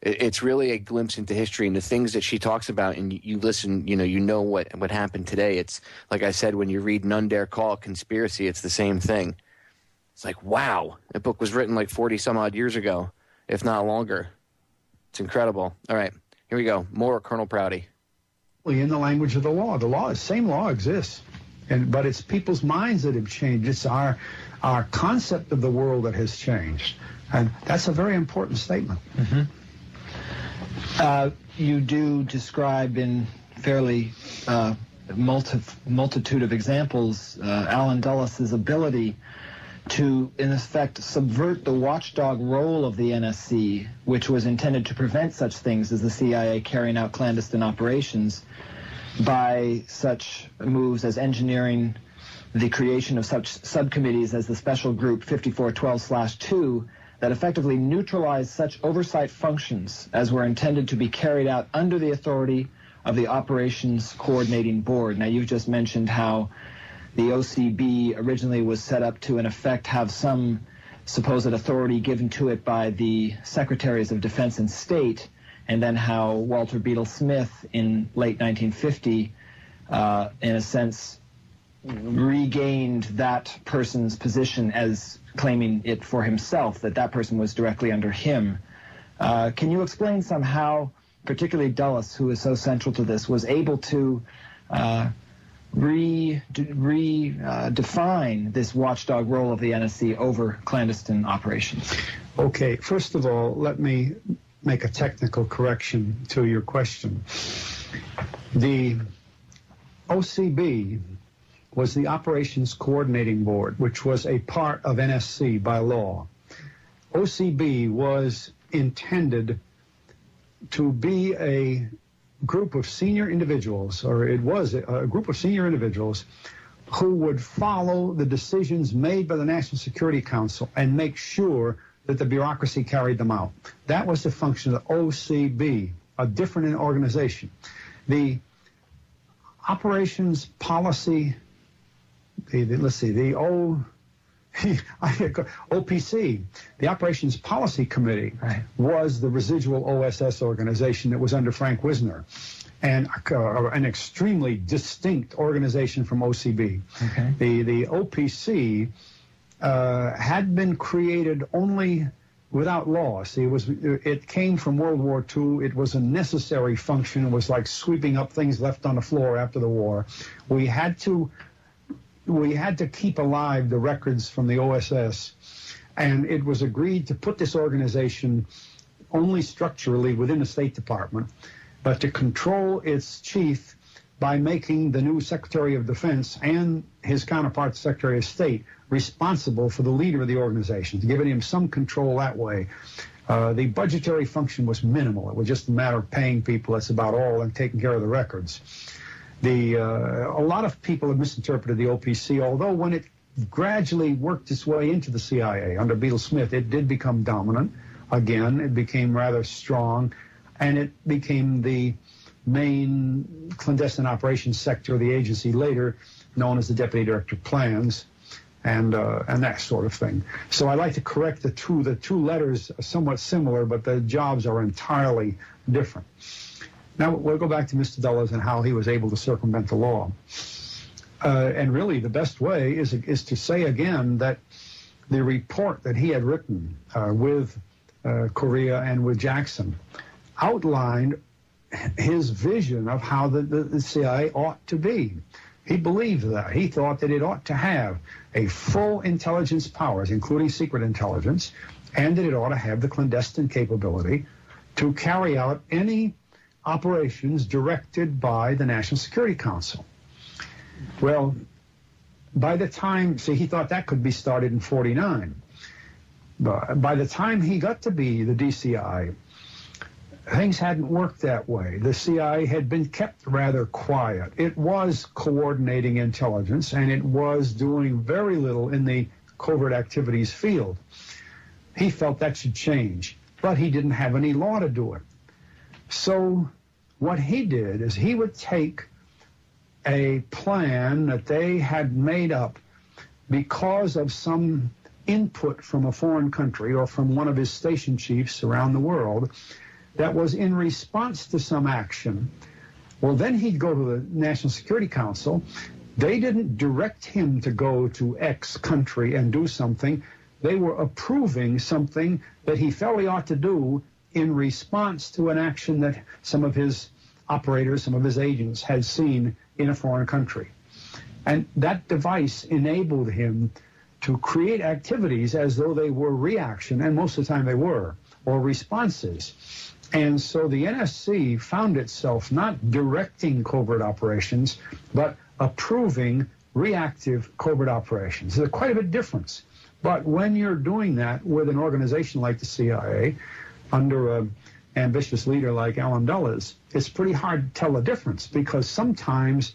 it's really a glimpse into history and the things that she talks about. And you listen, you know what happened today. It's like I said, when you read None Dare Call Conspiracy, it's the same thing. It's like, wow, that book was written like 40 some odd years ago, if not longer. It's incredible. All right, here we go. More Colonel Prouty. In the language of the law, same law exists, but it's people's minds that have changed. It's our concept of the world that has changed, and that's a very important statement. Mm-hmm. You do describe in fairly multitude of examples Allen Dulles' ability to, in effect, subvert the watchdog role of the NSC, which was intended to prevent such things as the CIA carrying out clandestine operations, by such moves as engineering the creation of such subcommittees as the Special Group 5412/2 that effectively neutralized such oversight functions as were intended to be carried out under the authority of the Operations Coordinating Board. Now, you've just mentioned how the OCB originally was set up to, in effect, have some supposed authority given to it by the Secretaries of Defense and State, and then how Walter Beadle Smith in late 1950, in a sense, regained that person's position as claiming it for himself, that person was directly under him. Can you explain somehow, particularly Dulles, who is so central to this, was able to redefine this watchdog role of the NSC over clandestine operations? Okay, first of all, let me make a technical correction to your question. The OCB was the Operations Coordinating Board, which was a part of NSC by law. OCB was intended to be a group of senior individuals, or it was a group of senior individuals who would follow the decisions made by the National Security Council and make sure that the bureaucracy carried them out. That was the function of the OCB, a different organization. The Operations Policy, OPC, the Operations Policy Committee, right, was the residual OSS organization that was under Frank Wisner, and an extremely distinct organization from OCB. Okay. The OPC had been created only without law. See, it came from World War II. It was a necessary function. It was like sweeping up things left on the floor after the war. We had to keep alive the records from the OSS, and it was agreed to put this organization only structurally within the State Department, but to control its chief by making the new Secretary of Defense and his counterpart, Secretary of State, responsible for the leader of the organization, giving him some control that way. The budgetary function was minimal. It was just a matter of paying people, that's about all, and taking care of the records. A lot of people have misinterpreted the OPC, although when it gradually worked its way into the CIA under Beadle Smith, it did become dominant. Again, it became rather strong, and it became the main clandestine operations sector of the agency, later known as the Deputy Director of Plans, and that sort of thing. So I like to correct the two. The two letters are somewhat similar, but the jobs are entirely different. Now we'll go back to Mr. Dulles and how he was able to circumvent the law. And really, the best way is to say again that the report that he had written with Correa and with Jackson outlined his vision of how the CIA ought to be. He believed that. He thought that it ought to have a full intelligence powers, including secret intelligence, and that it ought to have the clandestine capability to carry out any operations directed by the National Security Council. Well, by the time, see, he thought that could be started in '49. But by the time he got to be the DCI, things hadn't worked that way. The CIA had been kept rather quiet. It was coordinating intelligence, and it was doing very little in the covert activities field. He felt that should change, but he didn't have any law to do it. So what he did is he would take a plan that they had made up because of some input from a foreign country or from one of his station chiefs around the world that was in response to some action. Well, then he'd go to the National Security Council. They didn't direct him to go to X country and do something. They were approving something that he felt he ought to do in response to an action that some of his operators, some of his agents had seen in a foreign country. And that device enabled him to create activities as though they were reaction, and most of the time they were, or responses. And so the NSC found itself not directing covert operations, but approving reactive covert operations. There's quite a bit of difference. But when you're doing that with an organization like the CIA, under an ambitious leader like Allen Dulles, it's pretty hard to tell the difference, because sometimes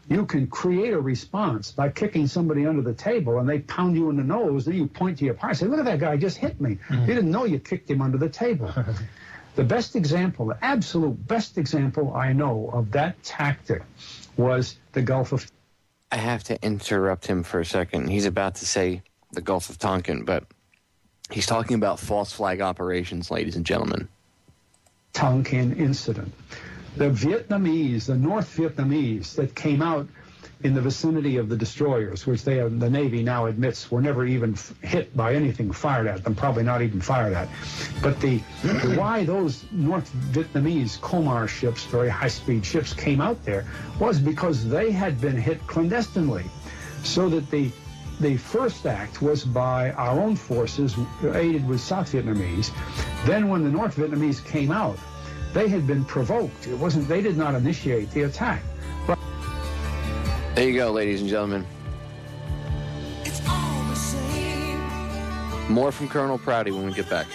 you can create a response by kicking somebody under the table and they pound you in the nose, then you point to your partner and say, look at that guy just hit me. You didn't know you kicked him under the table. The best example, the absolute best example I know of that tactic was the Gulf of... I have to interrupt him for a second. He's about to say the Gulf of Tonkin, but he's talking about false flag operations, ladies and gentlemen. Tonkin incident. The Vietnamese, the North Vietnamese that came out in the vicinity of the destroyers, which the Navy now admits were never even hit by anything fired at them, probably not even fired at. But why those North Vietnamese Comar ships, very high-speed ships, came out there was because they had been hit clandestinely. So that the first act was by our own forces, aided with South Vietnamese. Then when the North Vietnamese came out, they had been provoked. It wasn't, they did not initiate the attack. But there you go, ladies and gentlemen. It's all the same. More from Colonel Prouty when we get back.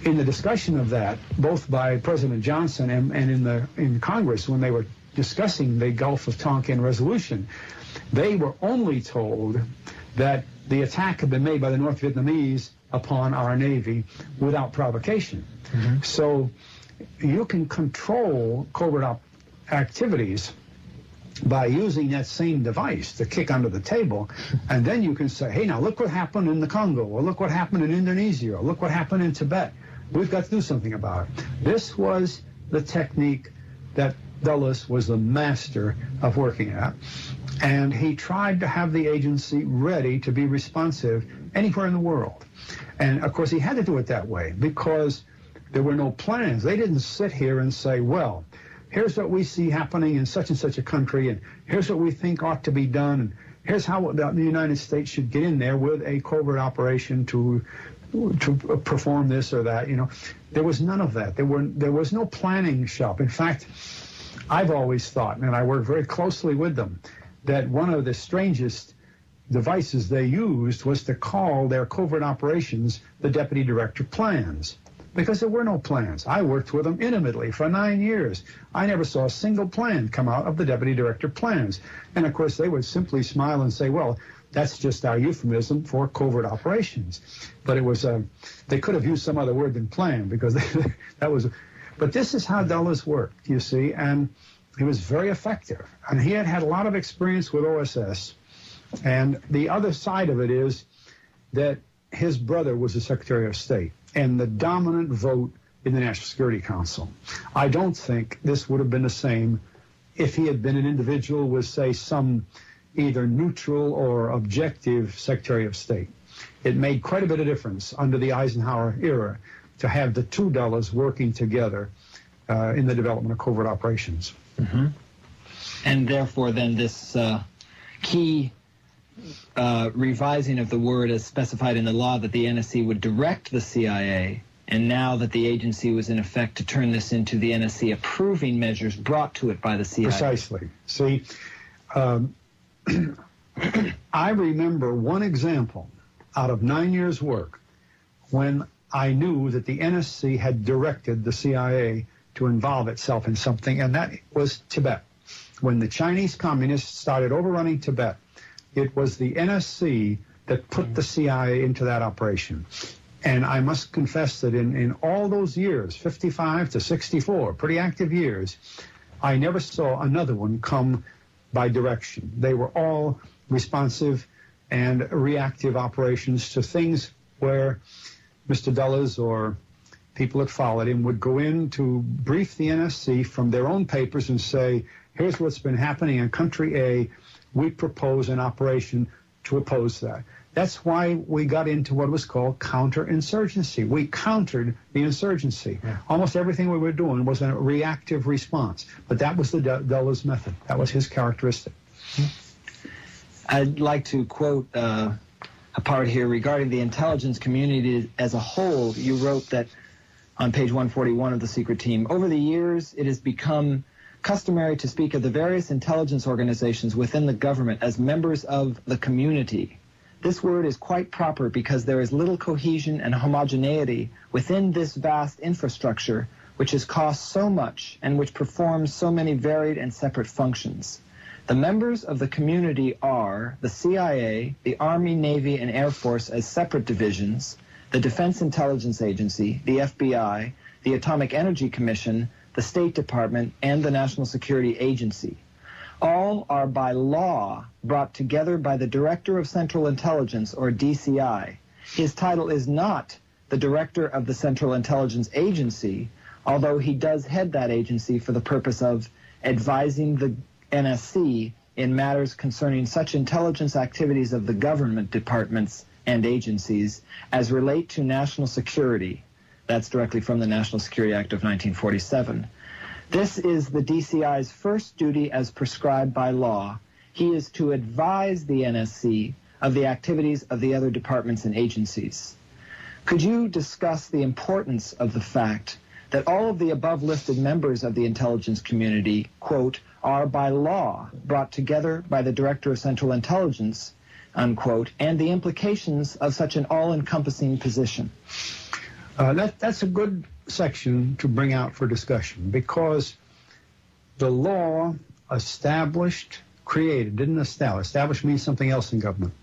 In the discussion of that, both by President Johnson and in Congress, when they were discussing the Gulf of Tonkin resolution, they were only told that the attack had been made by the North Vietnamese upon our Navy without provocation. So you can control covert activities by using that same device to kick under the table, and then you can say, hey, now look what happened in the Congo, or look what happened in Indonesia, or look what happened in Tibet. We've got to do something about it. This was the technique that Dulles was the master of working at, and he tried to have the agency ready to be responsive anywhere in the world. And of course he had to do it that way because there were no plans. They didn't sit here and say, well, here's what we see happening in such and such a country, and here's what we think ought to be done, and here's how the United States should get in there with a covert operation to perform this or that. You know, there was none of that. There was no planning shop. In fact, I've always thought, and I work very closely with them, that one of the strangest devices they used was to call their covert operations the Deputy Director Plans, because there were no plans. I worked with them intimately for 9 years. I never saw a single plan come out of the Deputy Director Plans. And of course, they would simply smile and say, well, that's just our euphemism for covert operations. But it was, they could have used some other word than plan, because that was, but this is how Dulles worked, you see, and he was very effective. And he had had a lot of experience with OSS. And the other side of it is that his brother was the Secretary of State and the dominant vote in the National Security Council. I don't think this would have been the same if he had been an individual with, say, some either neutral or objective Secretary of State. It made quite a bit of difference under the Eisenhower era to have the two Dulles working together in the development of covert operations. And therefore, then, this key revising of the word as specified in the law that the NSC would direct the CIA, and now that the agency was in effect to turn this into the NSC approving measures brought to it by the CIA. Precisely. See, I remember one example out of 9 years' work when I knew that the NSC had directed the CIA to involve itself in something, and that was Tibet. When the Chinese communists started overrunning Tibet, it was the NSC that put the CIA into that operation. And I must confess that in all those years, 55 to 64, pretty active years, I never saw another one come by direction. They were all responsive and reactive operations to things where Mr. Dulles or people that followed him would go in to brief the NSC from their own papers and say, here's what's been happening in country A. We propose an operation to oppose that. That's why we got into what was called counterinsurgency. We countered the insurgency. Yeah. Almost everything we were doing was a reactive response. But that was the Dulles method. That was his characteristic. I'd like to quote a part here regarding the intelligence community as a whole. You wrote that on page 141 of the Secret Team, over the years it has become customary to speak of the various intelligence organizations within the government as members of the community. This word is quite proper because there is little cohesion and homogeneity within this vast infrastructure which has cost so much and which performs so many varied and separate functions. The members of the community are the CIA, the Army, Navy, and Air Force as separate divisions, the Defense Intelligence Agency, the FBI, the Atomic Energy Commission, the State Department, and the National Security Agency. All are by law brought together by the Director of Central Intelligence, or DCI. His title is not the Director of the Central Intelligence Agency, although he does head that agency for the purpose of advising the NSC in matters concerning such intelligence activities of the government departments and agencies as relate to national security. That's directly from the National Security Act of 1947. This is the DCI's first duty as prescribed by law. He is to advise the NSC of the activities of the other departments and agencies. Could you discuss the importance of the fact that all of the above listed members of the intelligence community, quote, are by law brought together by the Director of Central Intelligence, unquote, and the implications of such an all-encompassing position? That's a good section to bring out for discussion, because the law didn't establish means something else in government.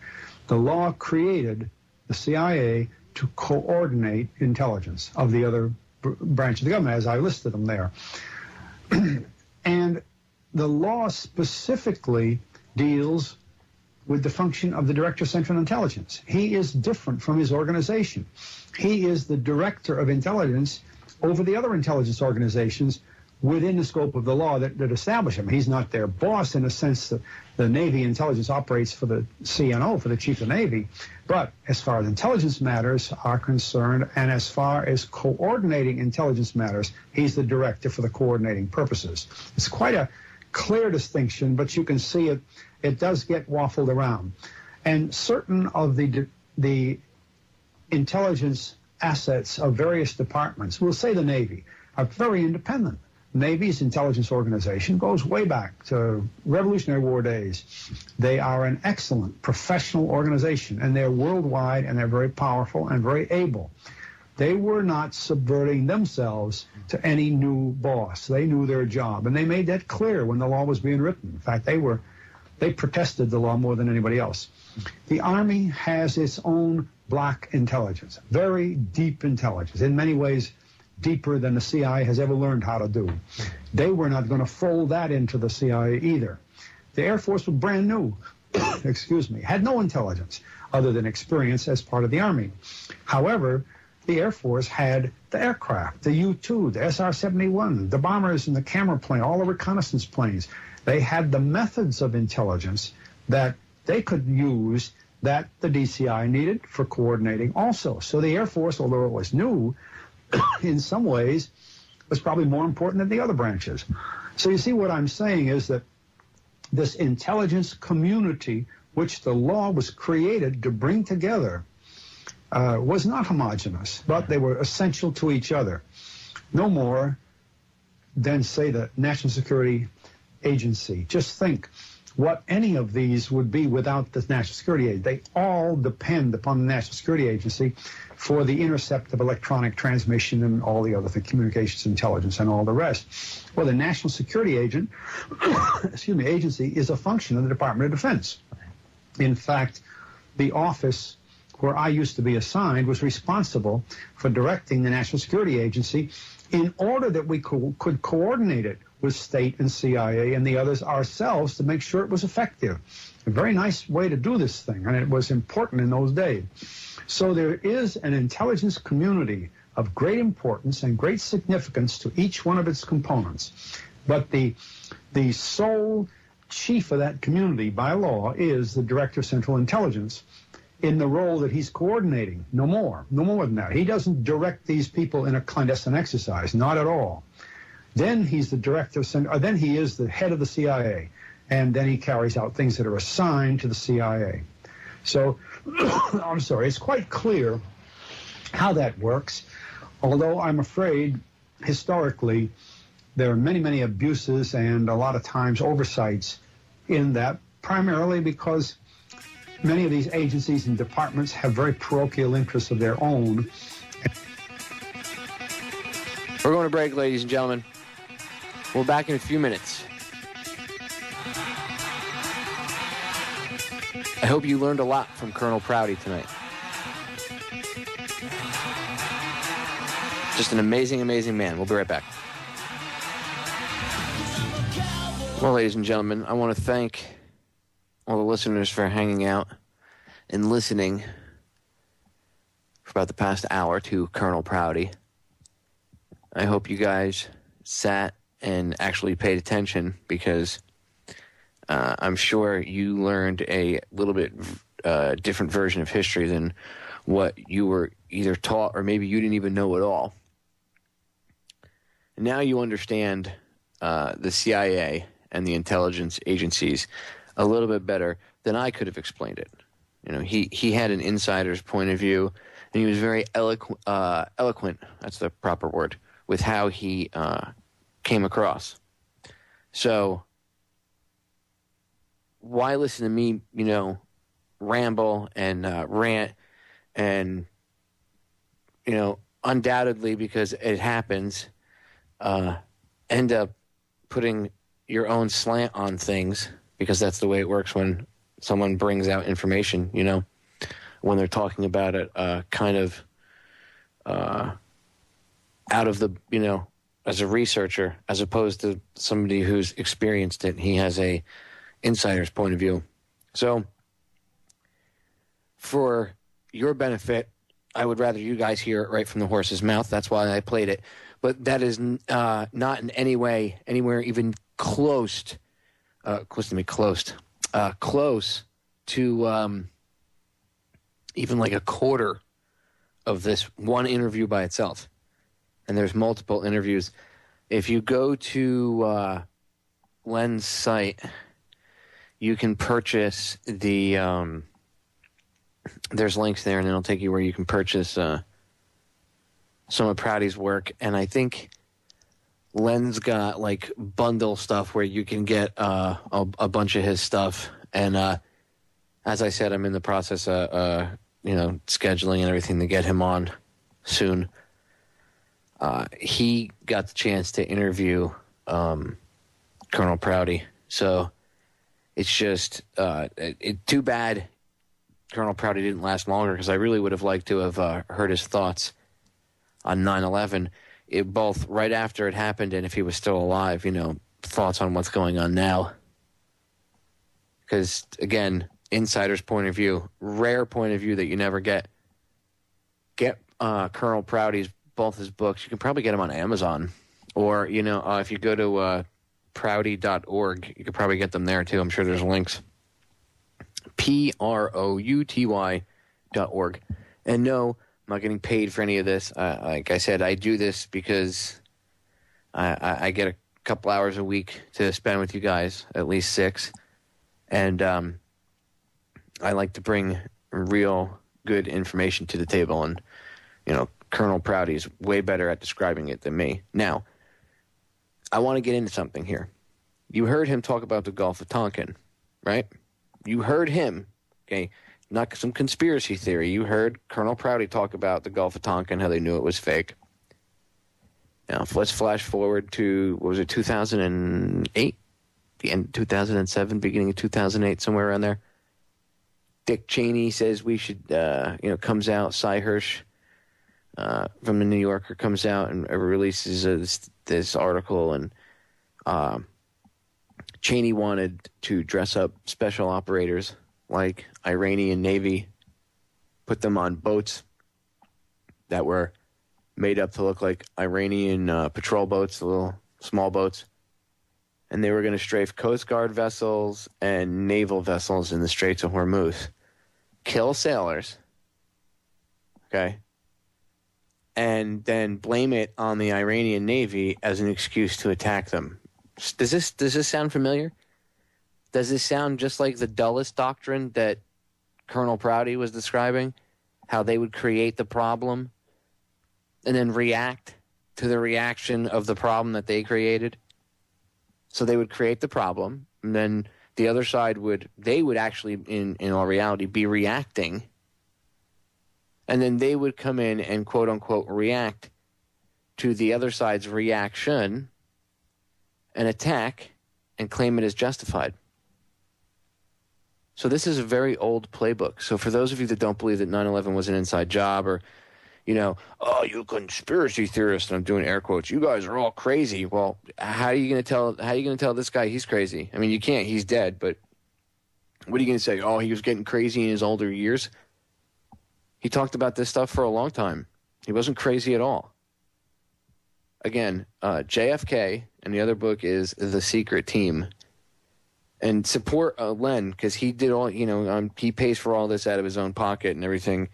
The law created the CIA to coordinate intelligence of the other branch of the government, as I listed them there. And the law specifically deals with the function of the Director of Central Intelligence. He is different from his organization. He is the Director of Intelligence over the other intelligence organizations within the scope of the law that establish him. He's not their boss in a sense that the Navy intelligence operates for the CNO, for the Chief of the Navy. But as far as intelligence matters are concerned, and as far as coordinating intelligence matters, he's the director for the coordinating purposes. It's quite a clear distinction, but you can see it does get waffled around. And certain of the intelligence assets of various departments, we'll say the Navy, are very independent. Navy's intelligence organization goes way back to Revolutionary War days. They are an excellent professional organization, and they're worldwide, and they're very powerful and very able. They were not subverting themselves to any new boss. They knew their job, and they made that clear when the law was being written. In fact, they protested the law more than anybody else. The Army has its own black intelligence, very deep intelligence, in many ways deeper than the CIA has ever learned how to do. They were not going to fold that into the CIA either. The Air Force was brand new, had no intelligence other than experience as part of the Army. However, the Air Force had the aircraft, the U-2, the SR-71, the bombers and the camera plane, all the reconnaissance planes. They had the methods of intelligence that they could use that the DCI needed for coordinating also. So the Air Force, although it was new, in some ways was probably more important than the other branches. So you see, what I'm saying is that this intelligence community, which the law was created to bring together, was not homogeneous, but they were essential to each other. No more than, say, the National Security Agency. Just think what any of these would be without the National Security Agency. They all depend upon the National Security Agency for the intercept of electronic transmission and all the other things, communications intelligence and all the rest. Well, the National Security Agency is a function of the Department of Defense. In fact, the office where I used to be assigned was responsible for directing the National Security Agency in order that we could coordinate it with state and CIA and the others ourselves to make sure it was effective. A very nice way to do this thing, and it was important in those days. So there is an intelligence community of great importance and great significance to each one of its components. But the sole chief of that community by law is the Director of Central Intelligence in the role that he's coordinating. No more than that. He doesn't direct these people in a clandestine exercise, not at all. Then he's the Director of then he is the head of the CIA, and then he carries out things that are assigned to the CIA. So, I'm sorry, it's quite clear how that works, although I'm afraid historically there are many, many abuses and a lot of times oversights in that, primarily because many of these agencies and departments have very parochial interests of their own. We're going to break, ladies and gentlemen. We're back in a few minutes. I hope you learned a lot from Colonel Prouty tonight. Just an amazing, amazing man. We'll be right back. Well, ladies and gentlemen, I want to thank all the listeners for hanging out and listening for about the past hour to Colonel Prouty. I hope you guys sat and actually paid attention, because I'm sure you learned a little bit different version of history than what you were either taught, or maybe you didn't even know at all. Now you understand the CIA and the intelligence agencies a little bit better than I could have explained it. You know, he had an insider's point of view, and he was very eloquent, that's the proper word, with how he came across. So why listen to me, you know, ramble and rant and, you know, undoubtedly, because it happens, end up putting your own slant on things, because that's the way it works when someone brings out information, you know, when they're talking about it kind of out of the, you know, as a researcher, as opposed to somebody who's experienced it. He has a insider's point of view. So for your benefit, I would rather you guys hear it right from the horse's mouth. That's why I played it. But that is not in any way, anywhere even close to even like a quarter of this one interview by itself. And there's multiple interviews. If you go to Len's site, you can purchase the there's links there, and it'll take you where you can purchase some of Prouty's work. And I think Len's got like bundle stuff where you can get a bunch of his stuff. And as I said, I'm in the process of you know, scheduling and everything to get him on soon. He got the chance to interview Colonel Prouty, so it's just too bad Colonel Prouty didn't last longer, because I really would have liked to have heard his thoughts on 9/11, both right after it happened and if he was still alive, you know, thoughts on what's going on now. Because, again, insider's point of view, rare point of view that you never get. Get Colonel Prouty's, both his books. You can probably get them on Amazon. Or, you know, if you go to prouty.org, you could probably get them there, too. I'm sure there's links. PROUTY.org. And no, I'm not getting paid for any of this. Like I said, I do this because I get a couple hours a week to spend with you guys, at least 6. And I like to bring real good information to the table. And, you know, Colonel Prouty is way better at describing it than me. Now, I want to get into something here. You heard him talk about the Gulf of Tonkin, right? You heard him, okay? Not some conspiracy theory. You heard Colonel Prouty talk about the Gulf of Tonkin, how they knew it was fake. Now, let's flash forward to, what was it, 2008? The end of 2007, beginning of 2008, somewhere around there. Dick Cheney says we should, you know, comes out, Cy Hirsch from the New Yorker comes out and releases this article, and Cheney wanted to dress up special operators like Iranian Navy, put them on boats that were made up to look like Iranian patrol boats, the little small boats. And they were going to strafe Coast Guard vessels and naval vessels in the Straits of Hormuz, kill sailors, okay, and then blame it on the Iranian Navy as an excuse to attack them. Does this sound familiar? Does this sound just like the dullest doctrine that Colonel Prouty was describing? How they would create the problem and then react to the reaction of the problem that they created? So they would create the problem, and then the other side would actually, in all reality, be reacting. And then they would come in and, quote-unquote, react to the other side's reaction and attack and claim it as justified. So this is a very old playbook. So for those of you that don't believe that 9/11 was an inside job, or, oh, you conspiracy theorists, and I'm doing air quotes, you guys are all crazy. Well, how are you going to tell this guy he's crazy? I mean, you can't, he's dead, but what are you going to say? Oh, he was getting crazy in his older years? He talked about this stuff for a long time. He wasn't crazy at all. Again, JFK, and the other book is The Secret Team. And support Len, because he did all, he pays for all this out of his own pocket and everything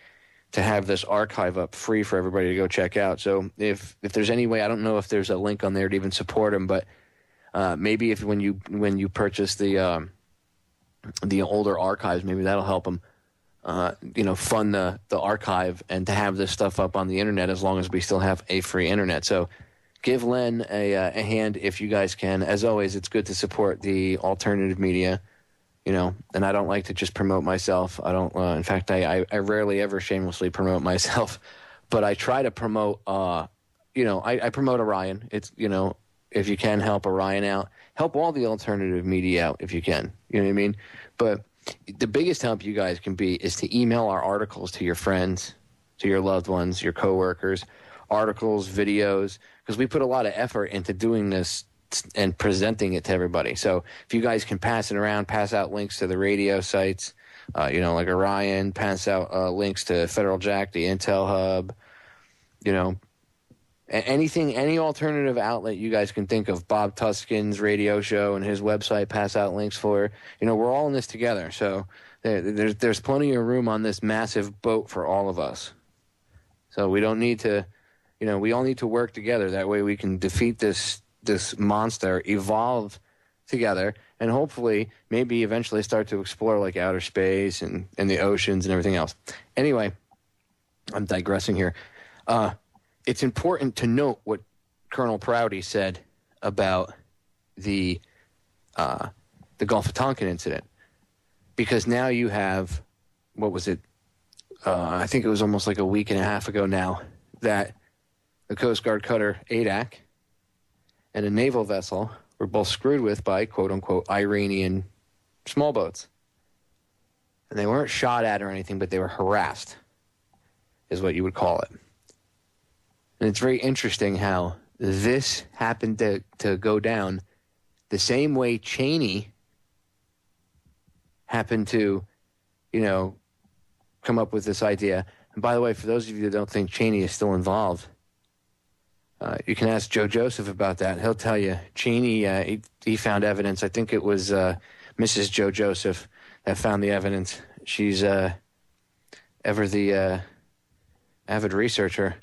to have this archive up free for everybody to go check out. So if there's any way, I don't know if there's a link on there to even support him, but maybe if when you purchase the older archives, maybe that'll help him, fund the archive and to have this stuff up on the internet as long as we still have a free internet. So give Len a hand if you guys can. As always, it's good to support the alternative media, and I don't like to just promote myself. I don't, in fact, I rarely ever shamelessly promote myself, but I try to promote, I promote Orion. It's, if you can help Orion out, help all the alternative media out if you can, you know what I mean? But the biggest help you guys can be is to email our articles to your friends, to your loved ones, your coworkers, articles, videos, because we put a lot of effort into doing this and presenting it to everybody. So if you guys can pass it around, pass out links to the radio sites, like Orion, pass out links to Federal Jack, the Intel Hub, anything, any alternative outlet you guys can think of, Bob Tuskin's radio show and his website, pass out links for, we're all in this together. So there's plenty of room on this massive boat for all of us. So we don't need to, we all need to work together. That way we can defeat this monster, evolve together, and hopefully maybe eventually start to explore like outer space and the oceans and everything else. Anyway, I'm digressing here. It's important to note what Colonel Prouty said about the Gulf of Tonkin incident, because now you have, what was it? I think it was almost like a week and a half ago now that the Coast Guard cutter Adak and a naval vessel were both screwed with by quote-unquote Iranian small boats. And they weren't shot at or anything, but they were harassed, is what you would call it. And it's very interesting how this happened to go down the same way Cheney happened to, come up with this idea. And by the way, for those of you that don't think Cheney is still involved, you can ask Joe Joseph about that. He'll tell you. Cheney, he found evidence. I think it was Mrs. Joe Joseph that found the evidence. She's ever the avid researcher.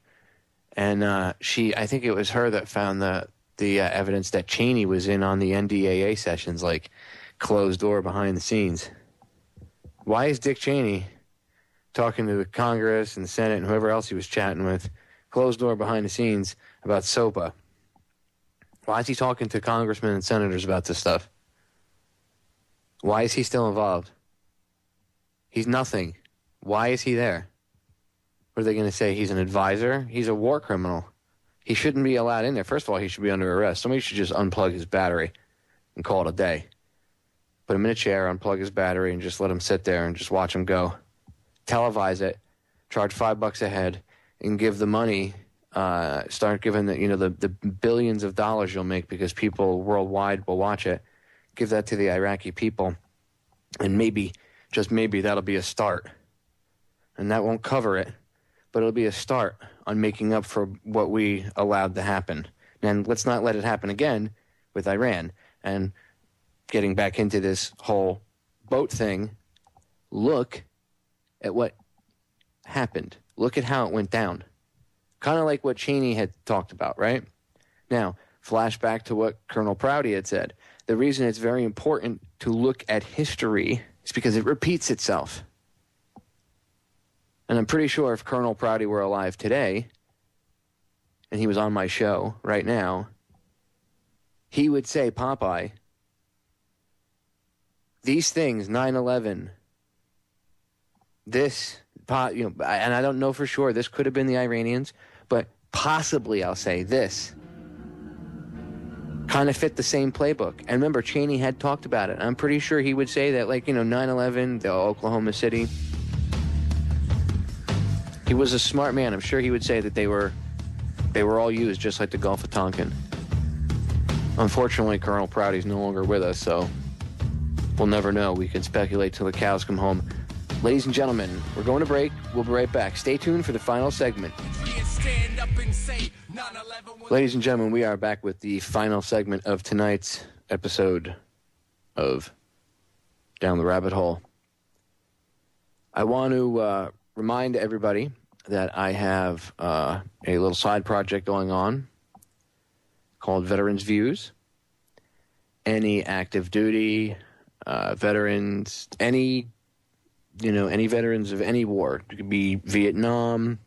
And I think it was her that found the evidence that Cheney was in on the NDAA sessions, like closed door behind the scenes. Why is Dick Cheney talking to the Congress and the Senate and whoever else he was chatting with, closed door behind the scenes, about SOPA? Why is he talking to congressmen and senators about this stuff? Why is he still involved? He's nothing. Why is he there? What are they going to say? He's an advisor? He's a war criminal. He shouldn't be allowed in there. First of all, he should be under arrest. Somebody should just unplug his battery and call it a day. Put him in a chair, unplug his battery, and just let him sit there and just watch him go. Televise it, charge $5 a head, and give the money. Start giving the billions of dollars you'll make because people worldwide will watch it. Give that to the Iraqi people, and maybe, just maybe, that'll be a start. And that won't cover it, but it'll be a start on making up for what we allowed to happen. And let's not let it happen again with Iran. And getting back into this whole boat thing, look at what happened. Look at how it went down. Kind of like what Cheney had talked about, right? Now, flashback to what Colonel Prouty had said. The reason it's very important to look at history is because it repeats itself. And I'm pretty sure if Colonel Prouty were alive today, and he was on my show right now, he would say, Popeye, these things, 9/11, this, and I don't know for sure, this could have been the Iranians, but possibly, I'll say this, kind of fit the same playbook. And remember, Cheney had talked about it. I'm pretty sure he would say that, 9/11, the Oklahoma City. He was a smart man. I'm sure he would say that they were all used just like the Gulf of Tonkin. Unfortunately, Colonel Prouty's no longer with us, so we'll never know. We can speculate till the cows come home. Ladies and gentlemen, we're going to break. We'll be right back. Stay tuned for the final segment. Ladies and gentlemen, we are back with the final segment of tonight's episode of Down the Rabbit Hole. I want to remind everybody that I have a little side project going on called Veterans Views. Any active duty veterans, any veterans of any war. It could be Vietnam,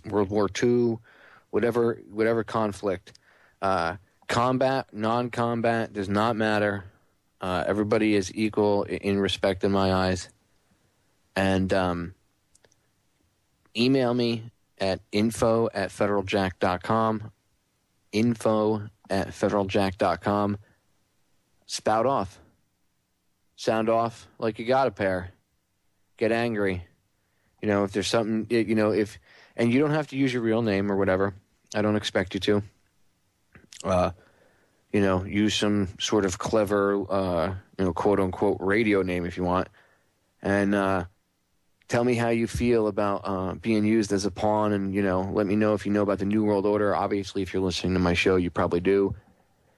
World War II, whatever conflict. Combat, non-combat, does not matter. Everybody is equal in respect in my eyes. And email me at info@federaljack.com. info@federaljack.com. Spout off. Sound off like you got a pair. Get angry. If there's something, and you don't have to use your real name or whatever. I don't expect you to. Use some sort of clever, quote unquote radio name if you want. And, tell me how you feel about being used as a pawn, and, let me know if you know about the New World Order. Obviously, if you're listening to my show, you probably do.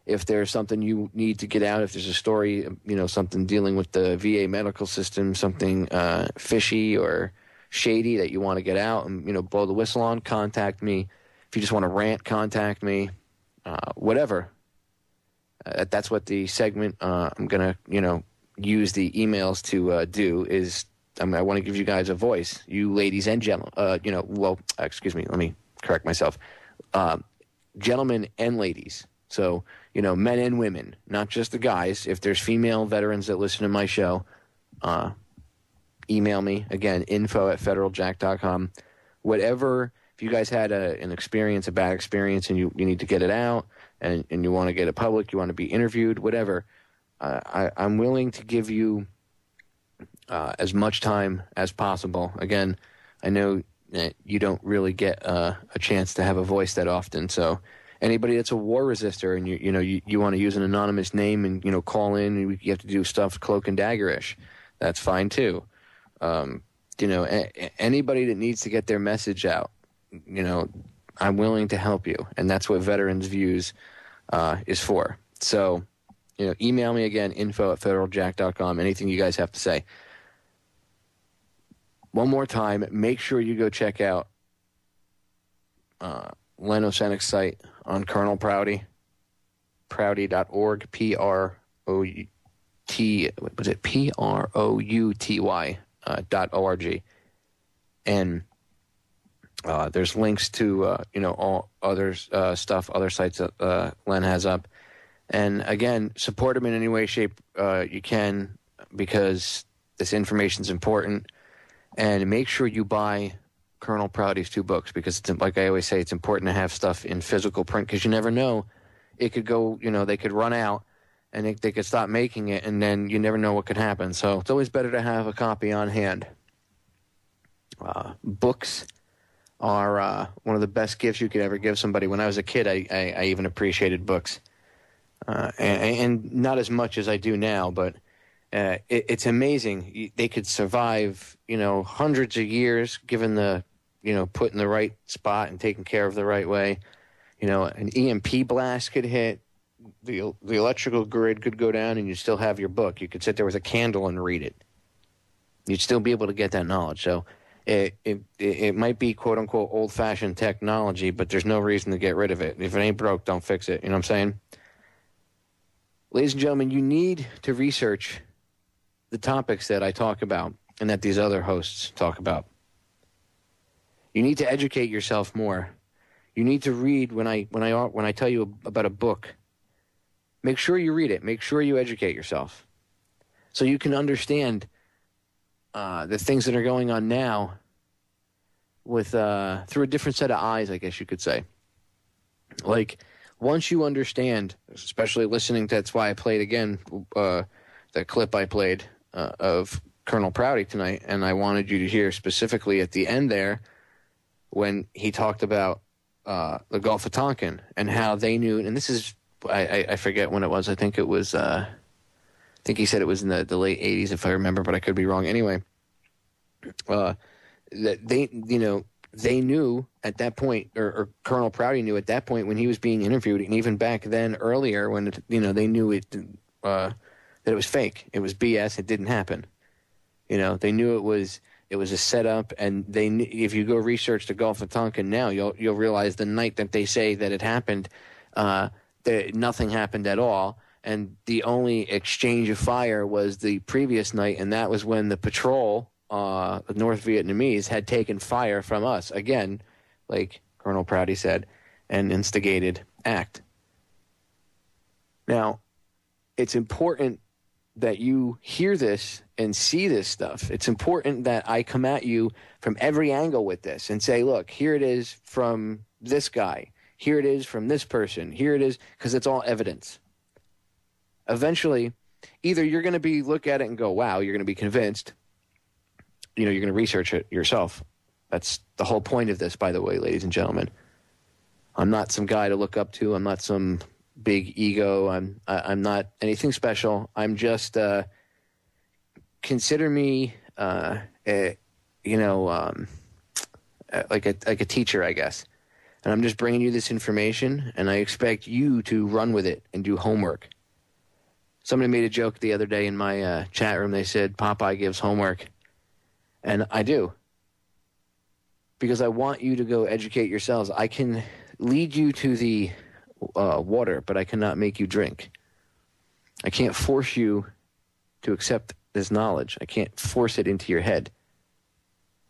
If there's something you need to get out, if there's a story, something dealing with the VA medical system, something fishy or shady that you want to get out and, blow the whistle on, contact me. If you just want to rant, contact me. Whatever. That's what the segment I'm going to, use the emails to do is I want to give you guys a voice, you ladies and gentlemen. Excuse me, let me correct myself. Gentlemen and ladies. So, men and women, not just the guys. If there's female veterans that listen to my show, email me. Again, info@federaljack.com. Whatever, if you guys had an experience, a bad experience, and you need to get it out, and you want to get it public, you want to be interviewed, whatever, I'm willing to give you as much time as possible. Again, I know that you don't really get a chance to have a voice that often, so anybody that's a war resistor and you want to use an anonymous name and call in and you have to do stuff cloak and daggerish, that's fine too. Anybody that needs to get their message out, I'm willing to help you, and that's what Veterans Views is for. So, email me again, info@federaljack.com. Anything you guys have to say. One more time, make sure you go check out Len Osenek's site on Colonel Prouty, prouty.org, Prouty.org. And there's links to, all other stuff, other sites that Len has up. And again, support him in any way, shape you can, because this information is important. And make sure you buy Colonel Prouty's 2 books, because it's, like I always say, it's important to have stuff in physical print, because you never know. It could go, they could run out and they could stop making it, and then you never know what could happen. So it's always better to have a copy on hand. Books are one of the best gifts you could ever give somebody. When I was a kid, I even appreciated books. And not as much as I do now, but it's amazing. They could survive, hundreds of years, given the, put in the right spot and taken care of the right way. An EMP blast could hit, the electrical grid could go down, and you'd still have your book. You could sit there with a candle and read it. You'd still be able to get that knowledge. So it might be, quote unquote, old-fashioned technology, but there's no reason to get rid of it. If it ain't broke, don't fix it. You know what I'm saying? Ladies and gentlemen, you need to research the topics that I talk about and that these other hosts talk about. You need to educate yourself more. You need to read when I tell you about a book. Make sure you read it. Make sure you educate yourself, so you can understand the things that are going on now with through a different set of eyes, I guess you could say. Like, once you understand, especially listening to, that's why I played again the clip I played of Colonel Prouty tonight, and I wanted you to hear specifically at the end there when he talked about the Gulf of Tonkin and how they knew, and this is, I forget when it was, I think it was, I think he said it was in the late 80s if I remember, but I could be wrong. Anyway, that they, you know, they knew at that point, or Colonel Prouty knew at that point when he was being interviewed, and even back then earlier when, you know, they knew it, that it was fake. It was BS. It didn't happen. You know, they knew it was a setup, and they knew, if you go research the Gulf of Tonkin now, you'll realize the night that they say that it happened, nothing happened at all, and the only exchange of fire was the previous night, and that was when the patrol, the North Vietnamese, had taken fire from us again, like Colonel Prouty said, an instigated act. Now, it's important that you hear this and see this stuff. It's important that I come at you from every angle with this and say, look, here it is from this guy. Here it is from this person. Here it is, because it's all evidence. Eventually, either you're going to look at it and go, wow, you're going to be convinced. You know, you're going to research it yourself. That's the whole point of this, by the way, ladies and gentlemen. I'm not some guy to look up to. I'm not some big ego. I'm not anything special. I'm just consider me like a teacher, I guess. And I'm just bringing you this information, and I expect you to run with it and do homework. Somebody made a joke the other day in my chat room. They said Popeye gives homework, and I do, because I want you to go educate yourselves. I can lead you to the water, but I cannot make you drink. I can't force you to accept this knowledge. I can't force it into your head.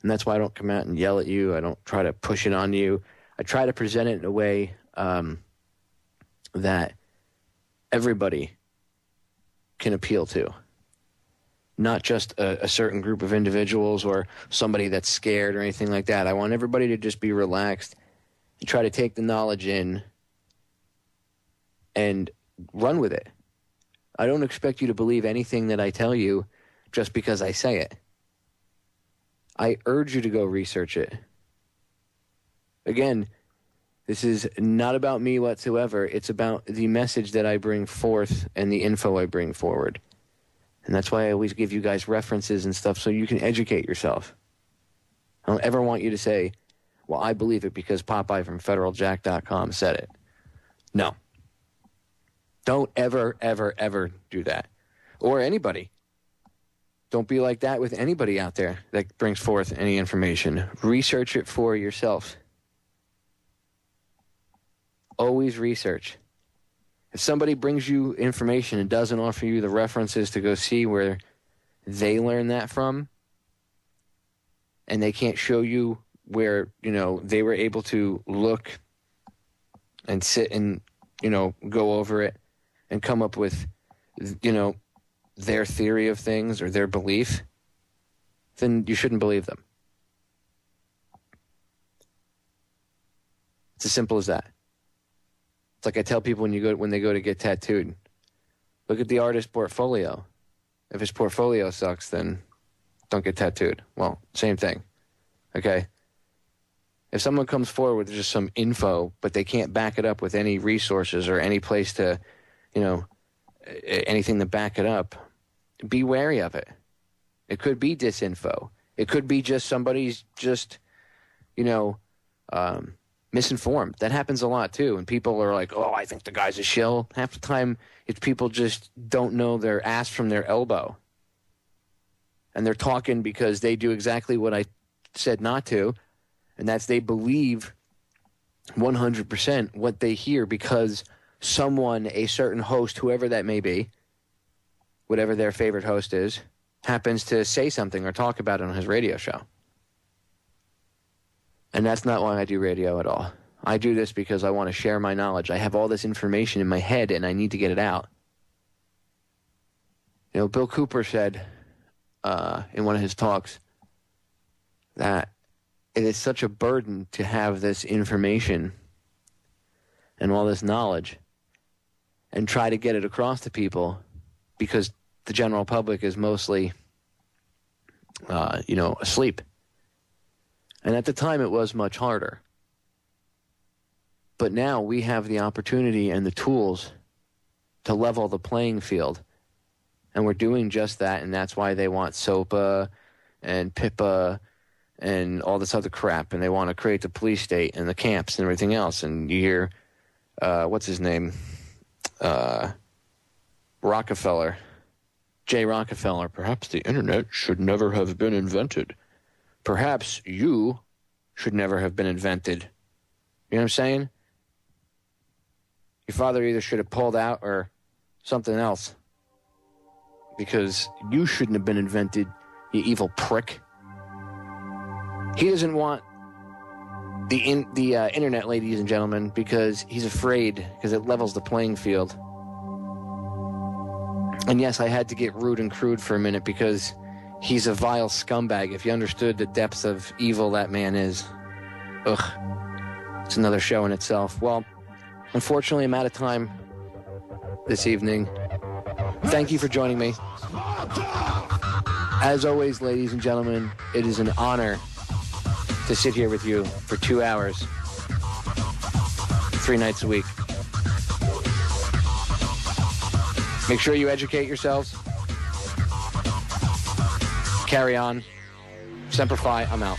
And that's why I don't come out and yell at you. I don't try to push it on you. I try to present it in a way that everybody can appeal to. Not just a certain group of individuals or somebody that's scared or anything like that. I want everybody to just be relaxed and try to take the knowledge in and run with it. I don't expect you to believe anything that I tell you just because I say it. I urge you to go research it. Again, this is not about me whatsoever. It's about the message that I bring forth and the info I bring forward. And that's why I always give you guys references and stuff so you can educate yourself. I don't ever want you to say, well, I believe it because Popeye from FederalJack.com said it. No. Don't ever, ever, ever do that. Or anybody. Don't be like that with anybody out there that brings forth any information. Research it for yourself. Always research. If somebody brings you information and doesn't offer you the references to go see where they learned that from, and they can't show you where, you know, they were able to look and sit and, you know, go over it and come up with, you know, their theory of things or their belief, then you shouldn't believe them. It's as simple as that. It's like I tell people when they go to get tattooed, look at the artist's portfolio. If his portfolio sucks, then don't get tattooed. Well, same thing. Okay? If someone comes forward with just some info, but they can't back it up with any resources or any place to, you know, anything to back it up, be wary of it. It could be disinfo. It could be just somebody's just, you know, misinformed. That happens a lot too. And people are like, oh, I think the guy's a shill. Half the time, it's people just don't know their ass from their elbow. And they're talking because they do exactly what I said not to. And that's they believe 100% what they hear because someone, a certain host, whoever that may be, whatever their favorite host is, happens to say something or talk about it on his radio show. And that's not why I do radio at all. I do this because I want to share my knowledge. I have all this information in my head and I need to get it out. You know, Bill Cooper said in one of his talks that it is such a burden to have this information and all this knowledge and try to get it across to people, because the general public is mostly, asleep. And at the time, it was much harder. But now we have the opportunity and the tools to level the playing field. And we're doing just that, and that's why they want SOPA and PIPA and all this other crap, and they want to create the police state and the camps and everything else. And you hear, what's his name? Rockefeller. J. Rockefeller. Perhaps the internet should never have been invented. Perhaps you should never have been invented. You know what I'm saying? Your father either should have pulled out or something else, because you shouldn't have been invented, you evil prick. He doesn't want the internet, ladies and gentlemen, because he's afraid, because it levels the playing field. And yes, I had to get rude and crude for a minute, because he's a vile scumbag. If you understood the depths of evil that man is. Ugh. It's another show in itself. Well, unfortunately, I'm out of time this evening. Thank you for joining me. As always, ladies and gentlemen, it is an honor to sit here with you for 2 hours, 3 nights a week. Make sure you educate yourselves. Carry on. Semper Fi, I'm out.